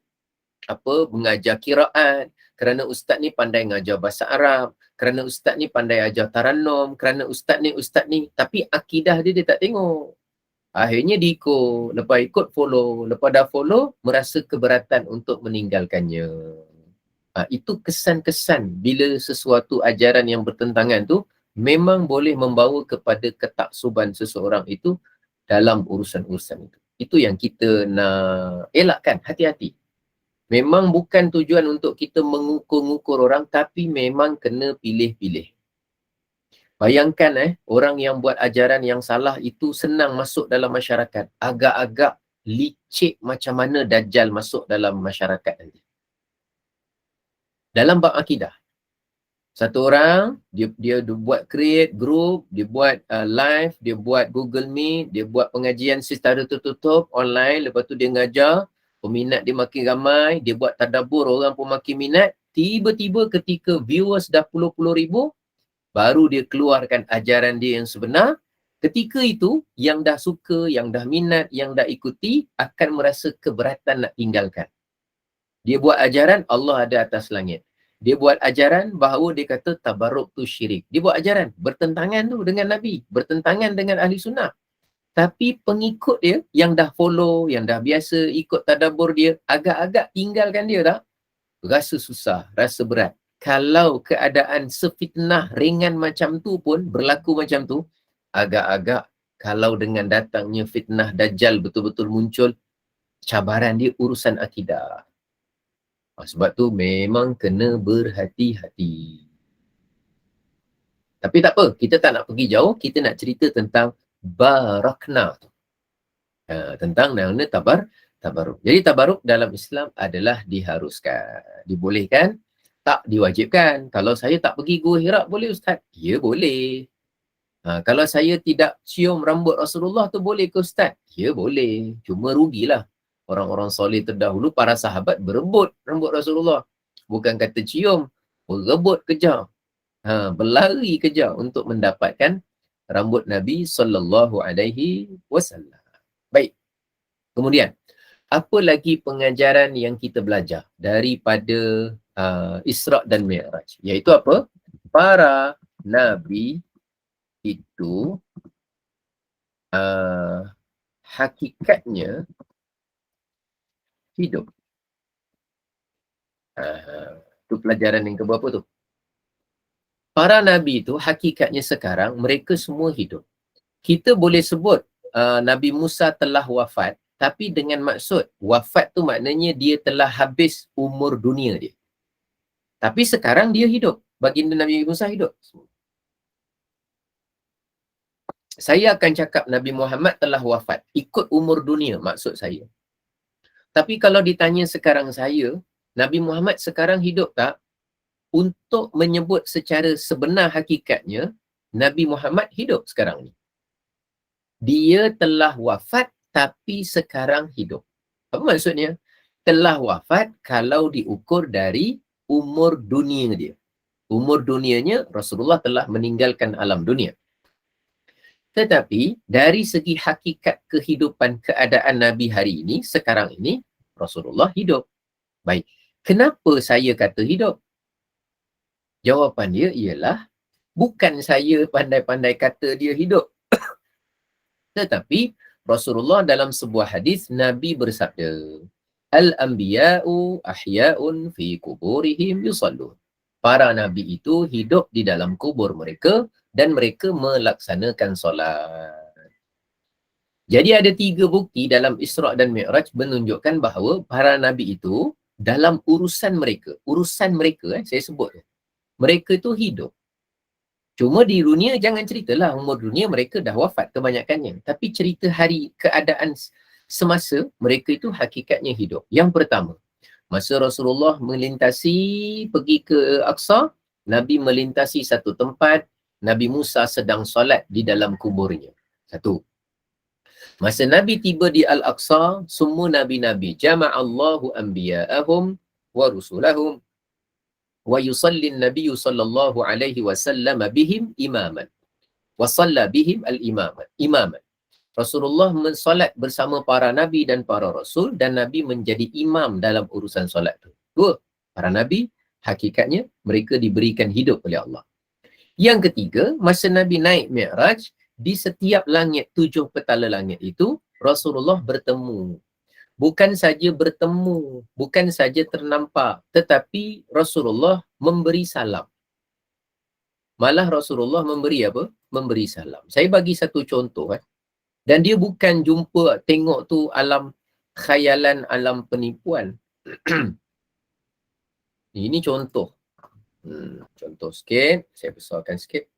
mengajar qiraat, kerana ustaz ni pandai mengajar bahasa Arab, kerana ustaz ni pandai ajar tarannum, kerana ustaz ni, tapi akidah dia tak tengok. Akhirnya dia ikut, lepas ikut follow, lepas dah follow, merasa keberatan untuk meninggalkannya. Itu kesan-kesan bila sesuatu ajaran yang bertentangan tu memang boleh membawa kepada ketaksuban seseorang itu dalam urusan-urusan itu. Itu yang kita nak elakkan, hati-hati. Memang bukan tujuan untuk kita mengukur-ngukur orang, tapi memang kena pilih-pilih. Bayangkan orang yang buat ajaran yang salah itu senang masuk dalam masyarakat. Agak-agak licik macam mana Dajjal masuk dalam masyarakat nanti. Dalam bab akidah. Satu orang, dia buat create group, dia buat live, dia buat Google Meet, dia buat pengajian secara tertutup online, lepas tu dia ngajar, peminat dia makin ramai, dia buat tadabbur, orang pun makin minat. Tiba-tiba ketika viewers dah puluh-puluh ribu, baru dia keluarkan ajaran dia yang sebenar. Ketika itu, yang dah suka, yang dah minat, yang dah ikuti akan merasa keberatan nak tinggalkan. Dia buat ajaran Allah ada atas langit. Dia buat ajaran bahawa dia kata tabarruk tu syirik. Dia buat ajaran bertentangan tu dengan Nabi, bertentangan dengan ahli sunnah. Tapi pengikut dia yang dah follow, yang dah biasa ikut tadabbur dia, agak-agak tinggalkan dia tak? Rasa susah, rasa berat. Kalau keadaan sefitnah ringan macam tu pun berlaku macam tu, agak-agak kalau dengan datangnya fitnah Dajjal betul-betul muncul, cabaran dia urusan akidah. Sebab tu memang kena berhati-hati. Tapi tak apa, kita tak nak pergi jauh, kita nak cerita tentang barakna. Tentang mana tabaruk. Jadi tabaruk dalam Islam adalah diharuskan. Dibolehkan, tak diwajibkan. Kalau saya tak pergi Gua Hira, boleh Ustaz? Ya, boleh. Kalau saya tidak cium rambut Rasulullah tu boleh ke Ustaz? Ya, boleh. Cuma rugilah. Orang-orang soleh terdahulu, para sahabat berebut rambut Rasulullah. Bukan kata cium, berebut kejar. Berlari kejar untuk mendapatkan rambut Nabi SAW. Baik. Kemudian, apa lagi pengajaran yang kita belajar daripada Isra dan Mi'raj? Iaitu apa? Para Nabi itu hakikatnya hidup. Itu pelajaran yang keberapa tu? Para Nabi itu hakikatnya sekarang mereka semua hidup. Kita boleh sebut Nabi Musa telah wafat, tapi dengan maksud wafat tu maknanya dia telah habis umur dunia dia. Tapi sekarang dia hidup. Baginda Nabi Musa hidup. Saya akan cakap Nabi Muhammad telah wafat. Ikut umur dunia maksud saya. Tapi kalau ditanya sekarang saya, Nabi Muhammad sekarang hidup tak? Untuk menyebut secara sebenar hakikatnya, Nabi Muhammad hidup sekarang ni. Dia telah wafat tapi sekarang hidup. Apa maksudnya? Telah wafat kalau diukur dari umur dunia dia. Umur dunianya Rasulullah telah meninggalkan alam dunia. Tetapi dari segi hakikat kehidupan keadaan Nabi hari ini, sekarang ini, Rasulullah hidup. Baik. Kenapa saya kata hidup? Jawapan dia ialah bukan saya pandai-pandai kata dia hidup. Tetapi Rasulullah dalam sebuah hadis Nabi bersabda, Al-anbiya'u ahya'un fi kuburihim yusallun. Para nabi itu hidup di dalam kubur mereka dan mereka melaksanakan solat. Jadi ada 3 bukti dalam Isra' dan Mi'raj menunjukkan bahawa para nabi itu dalam urusan mereka, saya sebut, mereka itu hidup. Cuma di dunia jangan ceritalah umur dunia mereka dah wafat kebanyakannya. Tapi cerita hari keadaan semasa mereka itu hakikatnya hidup. Yang pertama, masa Rasulullah melintasi pergi ke Aqsa, Nabi melintasi satu tempat, Nabi Musa sedang solat di dalam kuburnya. Satu. Masa Nabi tiba di Al-Aqsa, semua Nabi-Nabi, jama'allahu anbiya'ahum wa rusulahum wa yusallin nabiyyu sallallahu alaihi wasallam bihim imaman wa salla bihim imaman. Rasulullah mensolat bersama para nabi dan para rasul dan Nabi menjadi imam dalam urusan solat tu. 2. Para nabi hakikatnya mereka diberikan hidup oleh Allah. Yang ketiga, masa Nabi naik Mi'raj, di setiap langit 7 petala langit itu Rasulullah bertemu. Bukan saja bertemu, bukan saja ternampak, tetapi Rasulullah memberi salam. Malah Rasulullah memberi apa? Memberi salam. Saya bagi satu contoh. Dan dia bukan jumpa, tengok tu alam khayalan, alam penipuan. Ini contoh. Contoh sikit. Saya besarkan sikit.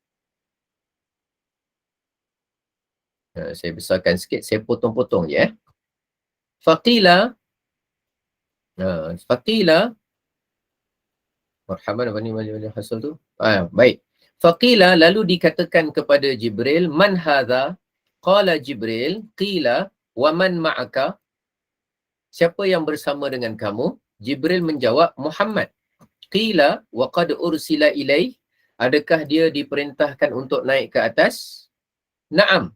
Saya potong-potong je. Faqila marhaban apa ni majlis hasil tu? Baik. Faqila lalu dikatakan kepada Jibril, man hadha? Qala Jibril, qila wa man ma'aka? siapa yang bersama dengan kamu? Jibril menjawab, Muhammad. Qila wa qad ursila ilaih. Adakah dia diperintahkan untuk naik ke atas? Naam.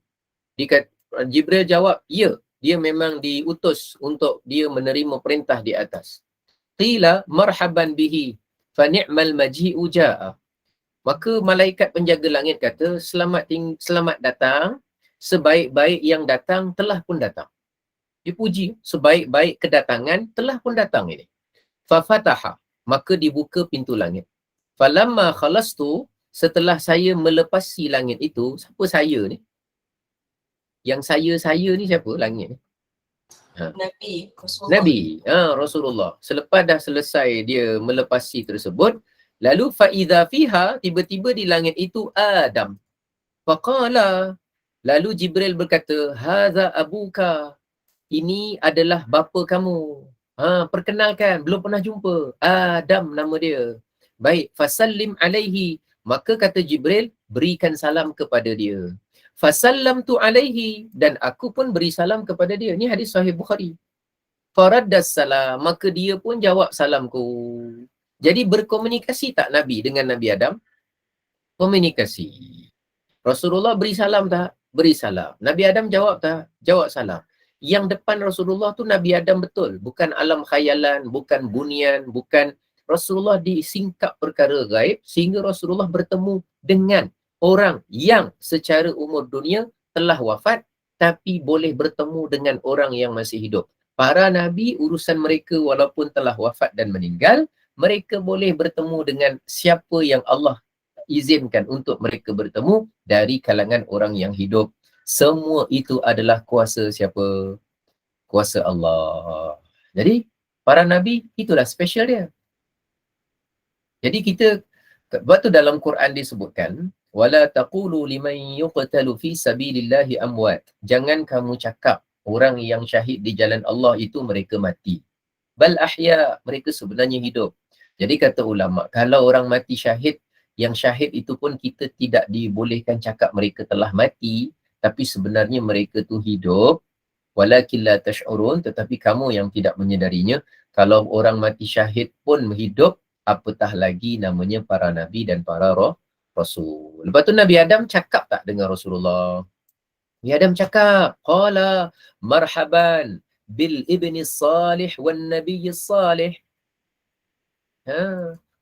Jibril jawab, ya, dia memang diutus untuk dia menerima perintah di atas. Qila marhaban bihi fa ni'mal maji'u ja'a. Maka malaikat penjaga langit kata, selamat datang, sebaik-baik yang datang telah pun datang. Dipuji, sebaik-baik kedatangan telah pun datang ini. Fafataha, maka dibuka pintu langit. Falamma khalastu, setelah saya melepasi langit itu, siapa saya ni? Yang saya ni siapa langit ni? Nabi. Rasulullah. Nabi, Rasulullah. Selepas dah selesai dia melepasi tersebut, lalu fa'idha fiha, tiba-tiba di langit itu Adam. Faqala, lalu Jibril berkata, hadza abuka, ini adalah bapa kamu. Perkenalkan, belum pernah jumpa. Adam nama dia. Baik, fasallim alaihi, maka kata Jibril, berikan salam kepada dia. Fasallamtu alaihi, dan aku pun beri salam kepada dia. Ini hadis sahih Bukhari. Faraddas salam, maka dia pun jawab salamku. Jadi berkomunikasi tak Nabi dengan Nabi Adam? Komunikasi. Rasulullah beri salam tak? Beri salam. Nabi Adam jawab tak? Jawab salam. Yang depan Rasulullah tu Nabi Adam betul. Bukan alam khayalan, bukan bunian, bukan. Rasulullah disingkap perkara gaib sehingga Rasulullah bertemu dengan orang yang secara umur dunia telah wafat tapi boleh bertemu dengan orang yang masih hidup. Para Nabi, urusan mereka walaupun telah wafat dan meninggal, mereka boleh bertemu dengan siapa yang Allah izinkan untuk mereka bertemu dari kalangan orang yang hidup. Semua itu adalah kuasa siapa? Kuasa Allah. Jadi, para Nabi itulah special dia. Jadi kita, sebab tu dalam Quran disebutkan, wala taqulu liman yuqtalu fi sabilillahi amwat. Jangan kamu cakap orang yang syahid di jalan Allah itu mereka mati. Bal ahya, mereka sebenarnya hidup. Jadi kata ulama, kalau orang mati syahid, yang syahid itu pun kita tidak dibolehkan cakap mereka telah mati, tapi sebenarnya mereka tu hidup. Walakin la tash'urun, tetapi kamu yang tidak menyedarinya. Kalau orang mati syahid pun hidup, apatah lagi namanya para nabi dan para rasul. Lepas tu Nabi Adam cakap tak dengan Rasulullah? Nabi Adam cakap, qala marhaban bil ibni salih wan nabiy salih.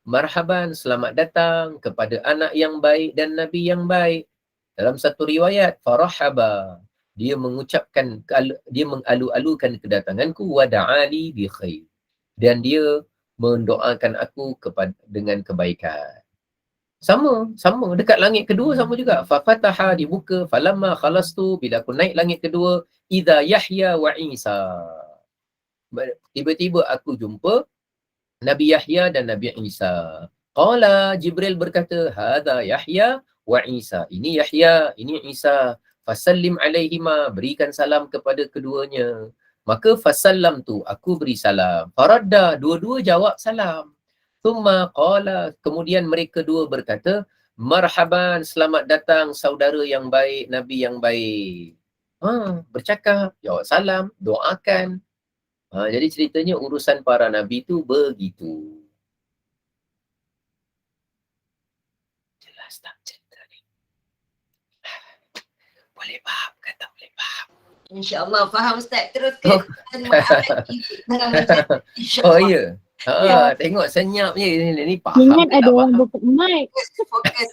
Marhaban, selamat datang kepada anak yang baik dan nabi yang baik. Dalam satu riwayat, farahaba, dia mengucapkan, dia mengalu-alukan kedatanganku, wa da'ali bi khair, dan dia mendoakan aku dengan kebaikan. Sama dekat langit kedua sama juga. Fafataha, dibuka, falamma khalastu, bila aku naik langit kedua, idza Yahya wa Isa. Tiba-tiba aku jumpa Nabi Yahya dan Nabi Isa. Qala, Jibril berkata, hadza Yahya wa Isa. Ini Yahya, ini Isa. Fasallim alaihima, berikan salam kepada keduanya. Maka fasallam tu, aku beri salam. Faradda, dua-dua jawab salam. Thumma qala, kemudian mereka dua berkata, marhaban, selamat datang saudara yang baik, Nabi yang baik. Bercakap, jawab salam, doakan. Jadi ceritanya urusan para Nabi tu begitu. Jelas tak cerita ni? Boleh faham ke tak boleh faham? InsyaAllah faham Ustaz. Teruskan. Oh ya. Tengok senyap je ni faham. Ingat ada orang buka mic. Fokus.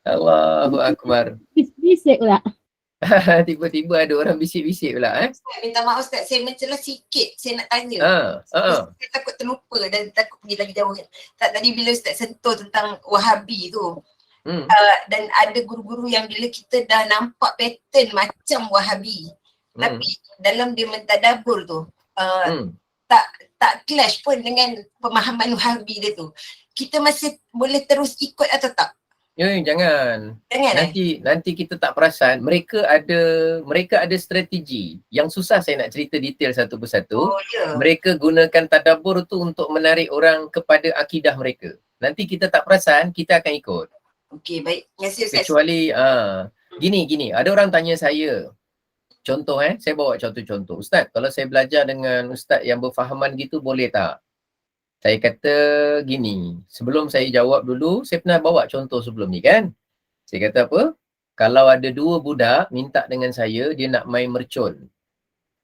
Allahu Akbar. Bisik pula. Tiba-tiba ada orang bisik-bisik pula. Ustaz, minta maaf Ustaz, saya mencelah sikit. Saya nak tanya. Saya takut terlupa dan takut pergi lagi jauh. Tadi bila Ustaz sentuh tentang Wahabi tu. Dan ada guru-guru yang bila kita dah nampak pattern macam Wahabi. Tapi dalam dia mentadabur tu, tak clash pun dengan pemahaman Wahabi dia tu. Kita masih boleh terus ikut atau tak? Jangan. Nanti kita tak perasan. Mereka ada strategi. Yang susah saya nak cerita detail satu persatu. Mereka gunakan tadabbur tu untuk menarik orang kepada akidah mereka. Nanti kita tak perasan, kita akan ikut. Okey, baik. Terima kasih Ustaz. Kecuali gini, ada orang tanya saya, Contoh saya bawa contoh-contoh. Ustaz, kalau saya belajar dengan ustaz yang berfahaman gitu boleh tak? Saya kata gini, sebelum saya jawab dulu, saya pernah bawa contoh sebelum ni kan. Saya kata apa? Kalau ada 2 budak minta dengan saya, dia nak main mercun.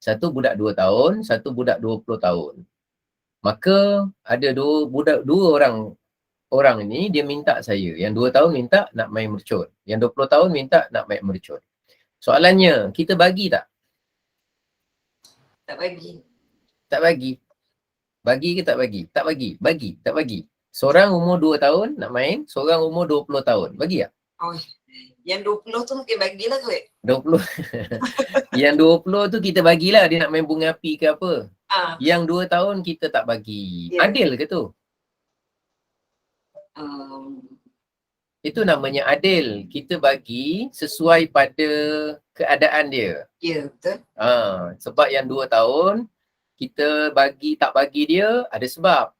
Satu budak 2 tahun, satu budak 20 tahun. Maka ada dua orang ni dia minta saya. Yang 2 tahun minta nak main mercun. Yang 20 tahun minta nak main mercun. Soalannya, kita bagi tak? Tak bagi. Tak bagi. Bagi ke tak bagi? Tak bagi. Bagi, tak bagi. Seorang umur 2 tahun nak main, seorang umur 20 tahun. Bagi tak? Oh, yang 20 tu mungkin bagilah kot. 20. Yang 20 tu kita bagilah dia nak main bunga api ke apa. Yang 2 tahun kita tak bagi. Adil ke tu? Itu namanya adil. Kita bagi sesuai pada keadaan dia. Ya, betul. Sebab yang 2 tahun kita bagi tak bagi dia ada sebab.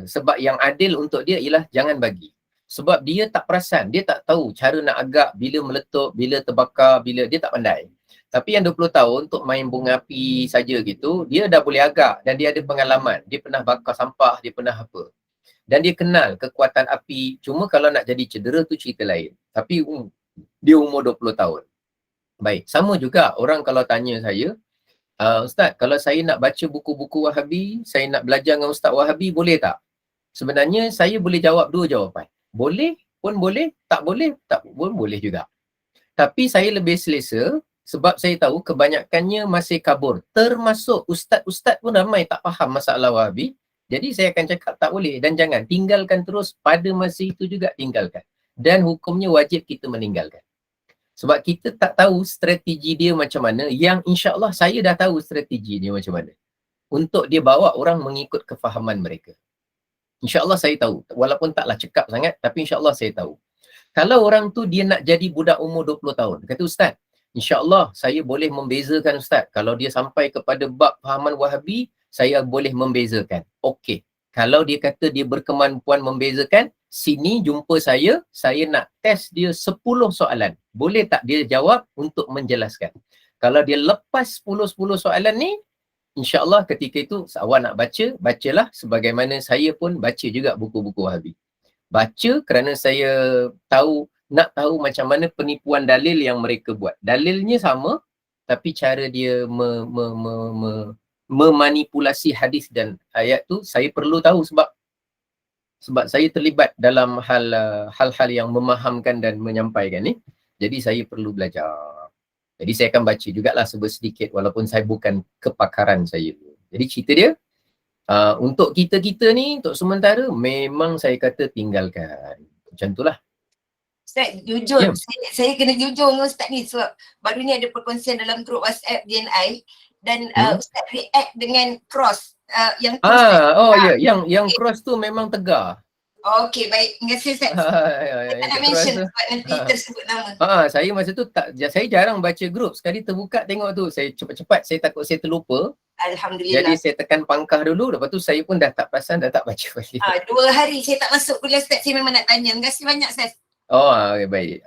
Sebab yang adil untuk dia ialah jangan bagi. Sebab dia tak perasan, dia tak tahu cara nak agak, bila meletup, bila terbakar, bila dia tak pandai. Tapi yang 20 tahun untuk main bunga api saja gitu, dia dah boleh agak dan dia ada pengalaman. Dia pernah bakar sampah, dia pernah apa. Dan dia kenal kekuatan api. Cuma kalau nak jadi cedera tu cerita lain. Tapi dia umur 20 tahun. Baik, sama juga orang kalau tanya saya, Ustaz, kalau saya nak baca buku-buku Wahabi, saya nak belajar dengan Ustaz Wahabi, boleh tak? Sebenarnya saya boleh jawab 2 jawapan. Boleh pun boleh, tak boleh tak pun boleh juga. Tapi saya lebih selesa sebab saya tahu kebanyakannya masih kabur. Termasuk ustaz-ustaz pun ramai tak faham masalah Wahabi. Jadi saya akan cakap tak boleh dan jangan. Tinggalkan terus pada masa itu juga tinggalkan. Dan hukumnya wajib kita meninggalkan. Sebab kita tak tahu strategi dia macam mana yang insya-Allah saya dah tahu strategi dia macam mana. Untuk dia bawa orang mengikut kefahaman mereka. InsyaAllah saya tahu. Walaupun taklah cekap sangat, tapi insyaAllah saya tahu. Kalau orang tu dia nak jadi budak umur 20 tahun. Kata Ustaz, insyaAllah saya boleh membezakan Ustaz. Kalau dia sampai kepada bab fahaman Wahabi, saya boleh membezakan. Okey. Kalau dia kata dia berkemampuan membezakan, sini jumpa saya nak test dia 10 soalan. Boleh tak dia jawab untuk menjelaskan? Kalau dia lepas 10 soalan ni, InsyaAllah ketika itu awak nak baca, bacalah sebagaimana saya pun baca juga buku-buku Wahabi. Baca kerana saya nak tahu macam mana penipuan dalil yang mereka buat. Dalilnya sama, tapi cara dia memanipulasi hadis dan ayat tu saya perlu tahu sebab saya terlibat dalam hal-hal yang memahamkan dan menyampaikan ni. Jadi saya perlu belajar. Jadi saya akan baca jugalah sedikit walaupun saya bukan kepakaran saya. Jadi cerita dia, untuk kita-kita ni, untuk sementara, memang saya kata tinggalkan. Macam itulah. Ustaz, jujur, saya kena jujur dengan Ustaz ni sebab baru ni ada perkongsian dalam grup WhatsApp DNI dan Ustaz react dengan cross. Yang yang cross tu memang tegar. Okey, baik. Terima kasih Ustaz. Saya tak nak mention sebab nanti tersebut nama. Saya masa tu saya jarang baca grup. Sekali terbuka tengok tu, saya cepat-cepat, saya takut saya terlupa. Alhamdulillah. Jadi saya tekan pangkah dulu, lepas tu saya pun dah tak perasan, dah tak baca balik. 2 hari saya tak masuk kuliah Ustaz, saya memang nak tanya. Terima kasih banyak Ustaz. Okay, baik.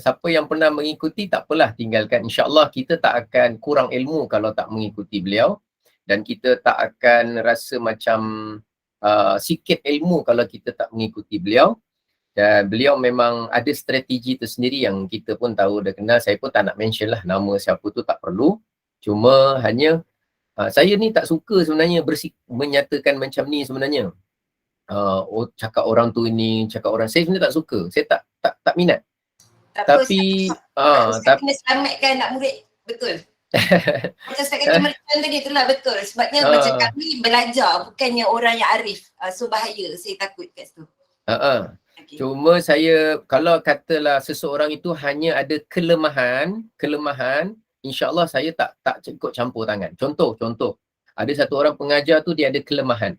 Siapa yang pernah mengikuti, tak apalah, tinggalkan. InsyaAllah kita tak akan kurang ilmu kalau tak mengikuti beliau. Dan kita tak akan rasa macam sikit ilmu kalau kita tak mengikuti beliau. Dan beliau memang ada strategi tersendiri yang kita pun tahu dah kenal. Saya pun tak nak mention lah nama siapa tu, tak perlu. Cuma hanya saya ni tak suka sebenarnya menyatakan macam ni sebenarnya. Cakap orang tu ini, cakap orang, saya sebenarnya tak suka. Saya tak minat. Tapi Ustaz kena selamatkan anak murid, betul. Macam Ustaz kata mereka tadi itulah betul. Sebabnya macam kami belajar, bukannya orang yang arif. So bahaya, saya takut kat situ. Okay. Cuma saya, kalau katalah seseorang itu hanya ada kelemahan, insya-Allah saya tak ikut campur tangan. Contoh, ada satu orang pengajar tu dia ada kelemahan.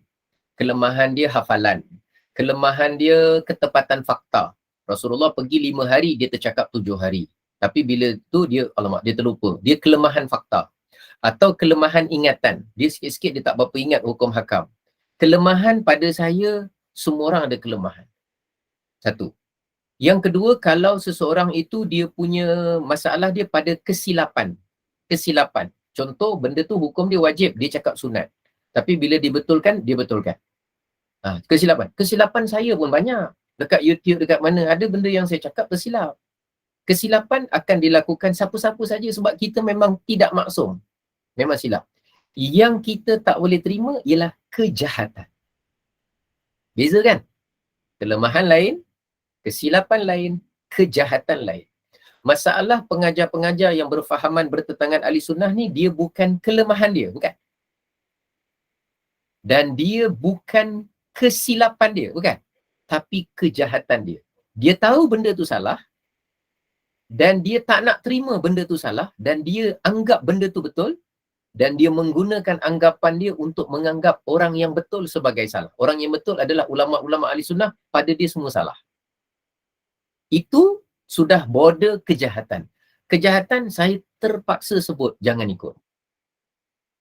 Kelemahan dia hafalan. Kelemahan dia ketepatan fakta. Rasulullah pergi 5 hari, dia tercakap 7 hari. Tapi bila tu dia terlupa. Dia kelemahan fakta. Atau kelemahan ingatan. Dia sikit-sikit dia tak berapa ingat hukum hakam. Kelemahan pada saya, semua orang ada kelemahan. Satu. Yang kedua, kalau seseorang itu dia punya masalah dia pada kesilapan. kesilapan. Contoh, benda tu hukum dia wajib, dia cakap sunat. Tapi bila dibetulkan, dia betulkan. Kesilapan. Kesilapan saya pun banyak. Dekat YouTube, dekat mana, ada benda yang saya cakap tersilap. Kesilapan akan dilakukan siapa-siapa saja sebab kita memang tidak maksum. Memang silap. Yang kita tak boleh terima ialah kejahatan. Beza kan? Kelemahan lain, kesilapan lain, kejahatan lain. Masalah pengajar-pengajar yang berfahaman bertentangan ahli sunnah ni, dia bukan kelemahan dia, bukan. Dan dia bukan kesilapan dia, bukan. Tapi kejahatan dia. Dia tahu benda tu salah, dan dia tak nak terima benda tu salah, dan dia anggap benda tu betul, dan dia menggunakan anggapan dia untuk menganggap orang yang betul sebagai salah. Orang yang betul adalah ulama-ulama ahli sunnah, pada dia semua salah. Itu sudah border kejahatan. Kejahatan saya terpaksa sebut, jangan ikut.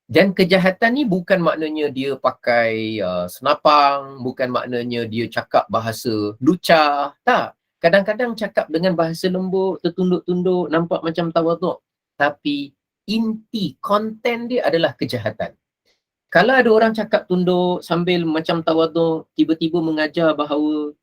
Dan kejahatan ni bukan maknanya dia pakai senapang, bukan maknanya dia cakap bahasa lucah, tak. Kadang-kadang cakap dengan bahasa lembut, tertunduk-tunduk, nampak macam tawaduk. Tapi inti, konten dia adalah kejahatan. Kalau ada orang cakap tunduk sambil macam tawaduk, tiba-tiba mengajar bahawa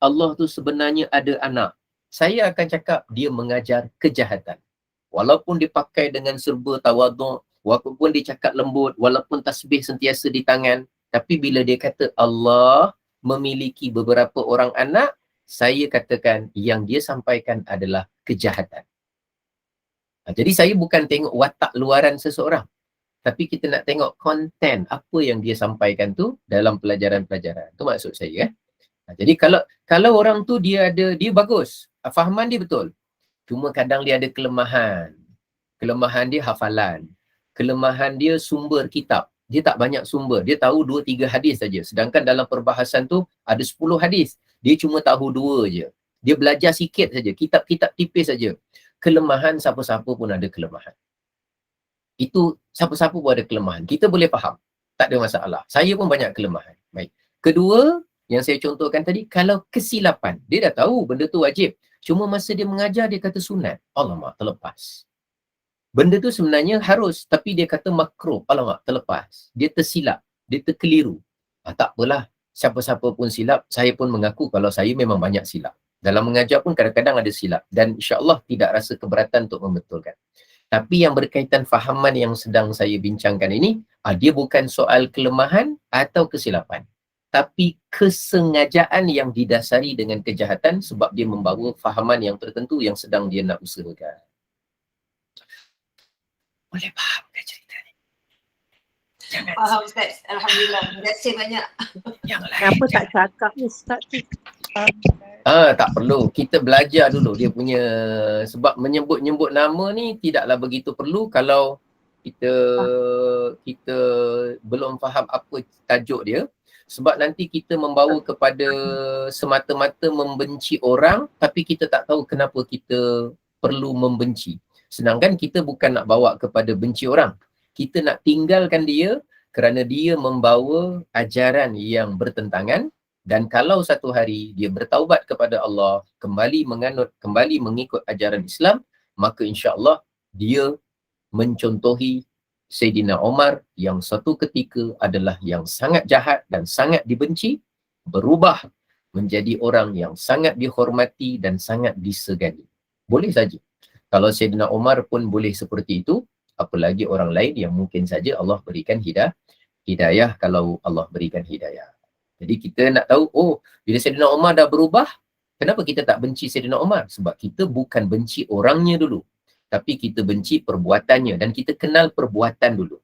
Allah tu sebenarnya ada anak, saya akan cakap dia mengajar kejahatan. Walaupun dia pakai dengan serba tawaduk, walaupun dia cakap lembut, walaupun tasbih sentiasa di tangan, tapi bila dia kata Allah memiliki beberapa orang anak, saya katakan yang dia sampaikan adalah kejahatan. Jadi saya bukan tengok watak luaran seseorang, tapi kita nak tengok konten apa yang dia sampaikan tu dalam pelajaran-pelajaran. Itu maksud saya. Jadi kalau orang tu dia bagus, fahaman dia betul. Cuma kadang dia ada kelemahan. Kelemahan dia hafalan. Kelemahan dia sumber kitab. Dia tak banyak sumber. Dia tahu 2-3 hadis saja. Sedangkan dalam perbahasan tu ada 10 hadis. Dia cuma tahu 2 je. Dia belajar sikit saja. Kitab-kitab tipis saja. Kelemahan siapa-siapa pun ada kelemahan. Itu siapa-siapa pun ada kelemahan. Kita boleh faham. Tak ada masalah. Saya pun banyak kelemahan. Baik. Kedua, yang saya contohkan tadi, kalau kesilapan. Dia dah tahu benda tu wajib. Cuma masa dia mengajar, dia kata sunat. Alamak, terlepas. Benda tu sebenarnya harus. Tapi dia kata makruh. Alamak, terlepas. Dia tersilap. Dia terkeliru. Tak apalah. Siapa-siapa pun silap. Saya pun mengaku kalau saya memang banyak silap. Dalam mengajar pun kadang-kadang ada silap. Dan insya-Allah tidak rasa keberatan untuk membetulkan. Tapi yang berkaitan fahaman yang sedang saya bincangkan ini, dia bukan soal kelemahan atau kesilapan. Tapi kesengajaan yang didasari dengan kejahatan sebab dia membawa fahaman yang tertentu yang sedang dia nak usahakan. Boleh faham ke cerita ni? Jangan. Faham Ustaz. Alhamdulillah. Terima kasih banyak. Yang lain. Kenapa tak cakap ni Ustaz tu? Tak perlu. Kita belajar dulu dia punya, sebab menyebut-nyebut nama ni tidaklah begitu perlu kalau kita belum faham apa tajuk dia. Sebab nanti kita membawa kepada semata-mata membenci orang tapi kita tak tahu kenapa kita perlu membenci. Sedangkan kita bukan nak bawa kepada benci orang. Kita nak tinggalkan dia kerana dia membawa ajaran yang bertentangan. Dan kalau satu hari dia bertaubat kepada Allah, kembali mengikut ajaran Islam, maka insya-Allah dia mencontohi Sayyidina Umar yang satu ketika adalah yang sangat jahat dan sangat dibenci, berubah menjadi orang yang sangat dihormati dan sangat disegani. Boleh saja. Kalau Sayyidina Umar pun boleh seperti itu, apalagi orang lain yang mungkin saja Allah berikan hidayah kalau Allah berikan hidayah. Jadi kita nak tahu, bila Sayyidina Umar dah berubah, kenapa kita tak benci Sayyidina Umar? Sebab kita bukan benci orangnya dulu. Tapi kita benci perbuatannya dan kita kenal perbuatan dulu.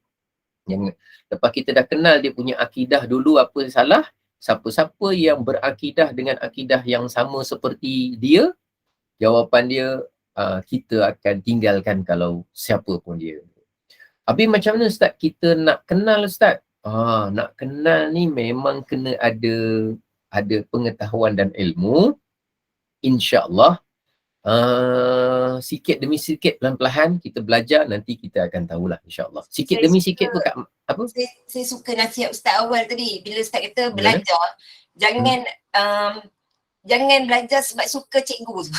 Lepas kita dah kenal dia punya akidah dulu apa salah, siapa-siapa yang berakidah dengan akidah yang sama seperti dia, jawapan dia kita akan tinggalkan kalau siapa pun dia. Habis macam mana Ustaz kita nak kenal Ustaz? Nak kenal ni memang kena ada pengetahuan dan ilmu. InsyaAllah sikit demi sikit, pelan-pelan kita belajar, nanti kita akan tahulah insyaAllah. Sikit demi sikit tu kat apa? Saya suka nasihat Ustaz awal tadi. Bila Ustaz kata belajar, jangan jangan belajar sebab suka cikgu tu.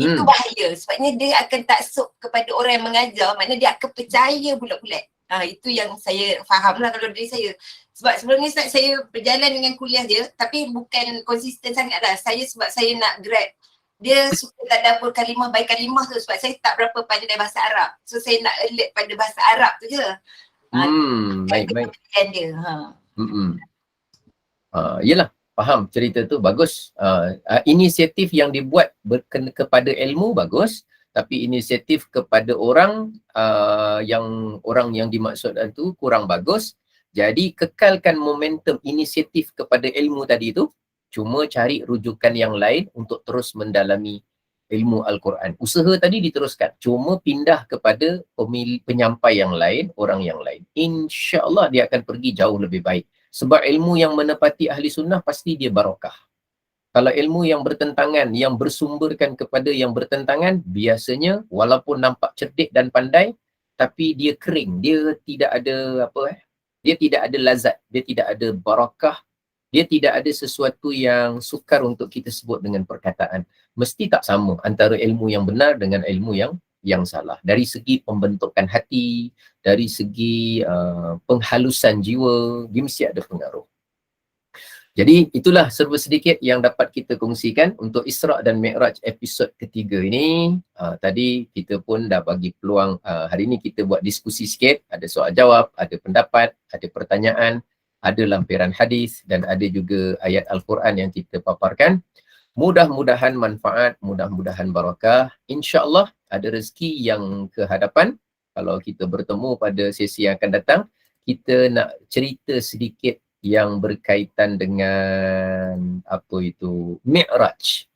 Itu bahaya. Sebabnya dia akan taksub kepada orang yang mengajar, maknanya dia akan percaya bulat-bulat. Itu yang saya faham lah kalau dari saya. Sebab sebelum ni Ustaz, saya berjalan dengan kuliah dia, tapi bukan konsisten sangat lah. Sebab saya nak grab. Dia suka tadabbur kalimah by kalimah tu, sebab saya tak berapa pandai bahasa Arab. So saya nak alert pada bahasa Arab tu je. Baik. Dia. Yelah, faham cerita tu bagus. Inisiatif yang dibuat kepada ilmu bagus, tapi inisiatif kepada orang yang dimaksudkan tu kurang bagus. Jadi kekalkan momentum inisiatif kepada ilmu tadi tu, cuma cari rujukan yang lain untuk terus mendalami ilmu Al-Quran. Usaha tadi diteruskan, cuma pindah kepada penyampai yang lain, orang yang lain. InsyaAllah dia akan pergi jauh lebih baik. Sebab ilmu yang menepati ahli sunnah pasti dia barakah. Kalau ilmu yang bertentangan, yang bersumberkan kepada yang bertentangan, biasanya walaupun nampak cerdik dan pandai, tapi dia kering, dia tidak ada dia tidak ada lazat, dia tidak ada barakah, dia tidak ada sesuatu yang sukar untuk kita sebut dengan perkataan. Mesti tak sama antara ilmu yang benar dengan ilmu yang salah. Dari segi pembentukan hati, dari segi penghalusan jiwa, dia mesti ada pengaruh. Jadi itulah serba sedikit yang dapat kita kongsikan untuk Isra' dan Mi'raj episod ketiga ini. Tadi kita pun dah bagi peluang, hari ini kita buat diskusi sikit, ada soal jawab, ada pendapat, ada pertanyaan, ada lampiran hadis dan ada juga ayat Al-Quran yang kita paparkan. Mudah-mudahan manfaat, mudah-mudahan barakah. InsyaAllah ada rezeki yang ke hadapan. Kalau kita bertemu pada sesi yang akan datang, kita nak cerita sedikit yang berkaitan dengan Mi'raj.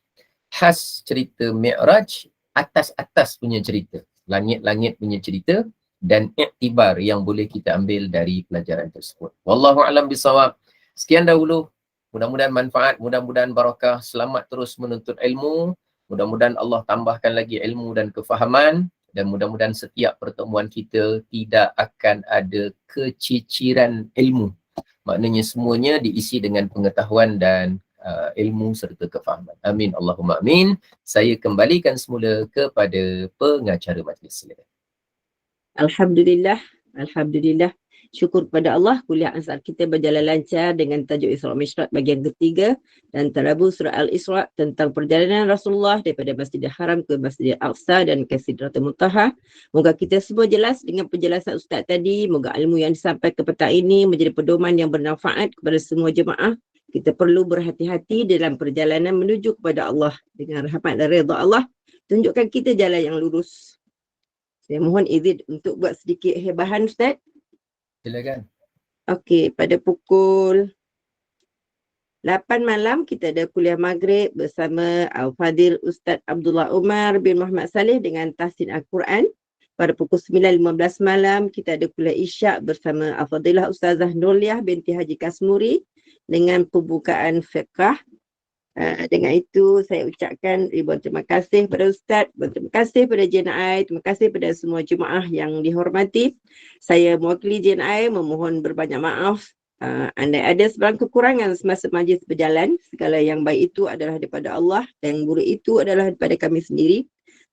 Khas cerita Mi'raj, atas-atas punya cerita, langit-langit punya cerita dan iktibar yang boleh kita ambil dari pelajaran tersebut. Wallahu a'lam bisawab. Sekian dahulu. Mudah-mudahan manfaat, mudah-mudahan barakah. Selamat terus menuntut ilmu. Mudah-mudahan Allah tambahkan lagi ilmu dan kefahaman. Dan mudah-mudahan setiap pertemuan kita tidak akan ada keciciran ilmu. Maknanya semuanya diisi dengan pengetahuan dan ilmu serta kefahaman. Amin. Allahumma amin. Saya kembalikan semula kepada pengacara majlis. Alhamdulillah. Syukur kepada Allah, kuliah Ansar kita berjalan lancar dengan tajuk Isra' Mi'raj bahagian ketiga dan tadabbur surah Al-Isra' tentang perjalanan Rasulullah daripada Masjidil Haram ke Masjidil Aqsa dan ke Sidratul Muntaha. Moga kita semua jelas dengan penjelasan Ustaz tadi. Moga ilmu yang disampaikan petang ini menjadi pedoman yang bermanfaat kepada semua jemaah. Kita perlu berhati-hati dalam perjalanan menuju kepada Allah. Dengan rahmat dan redha Allah, tunjukkan kita jalan yang lurus. Saya mohon izin untuk buat sedikit hebahan Ustaz. Silakan. Okey, pada pukul 8 malam kita ada kuliah maghrib bersama Al-Fadil Ustaz Abdullah Umar bin Muhammad Saleh dengan tahsin Al-Quran. Pada pukul 9.15 malam kita ada kuliah isyak bersama Al-Fadilah Ustazah Nurliah binti Haji Kasmuri dengan pembukaan fiqh. Dengan itu saya ucapkan ribuan terima kasih kepada Ustaz, terima kasih kepada JNI, terima kasih kepada semua jemaah yang dihormati. Saya mewakili JNI memohon berbanyak maaf. Andai ada sebarang kekurangan semasa majlis berjalan, segala yang baik itu adalah daripada Allah dan yang buruk itu adalah daripada kami sendiri.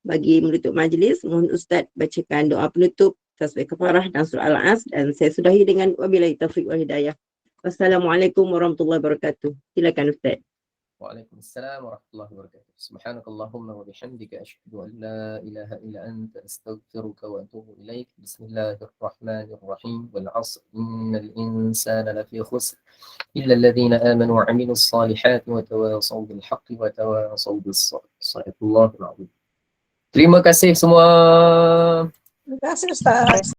Bagi menutup majlis, mohon Ustaz bacakan doa penutup, tasbih kafarah dan surah Al-As dan saya sudahi dengan wabillahi taufiq wal hidayah. Wassalamualaikum warahmatullahi wabarakatuh. Silakan Ustaz. Waalaikumsalam warahmatullahi wabarakatuh. Subhanakallahumma wa bihamdika asyhadu an la ilaha illa anta astaghfiruka wa atubu ilaik. Bismillahirrahmanirrahim. Wal 'asr innal insana lafi khusr illa alladhina amanu wa 'amilus salihati wa tawasaw bil haqqi wa tawasaw bis sabr. Sadaqallahul 'azim. Terima kasih semua. Terima kasih Ustaz.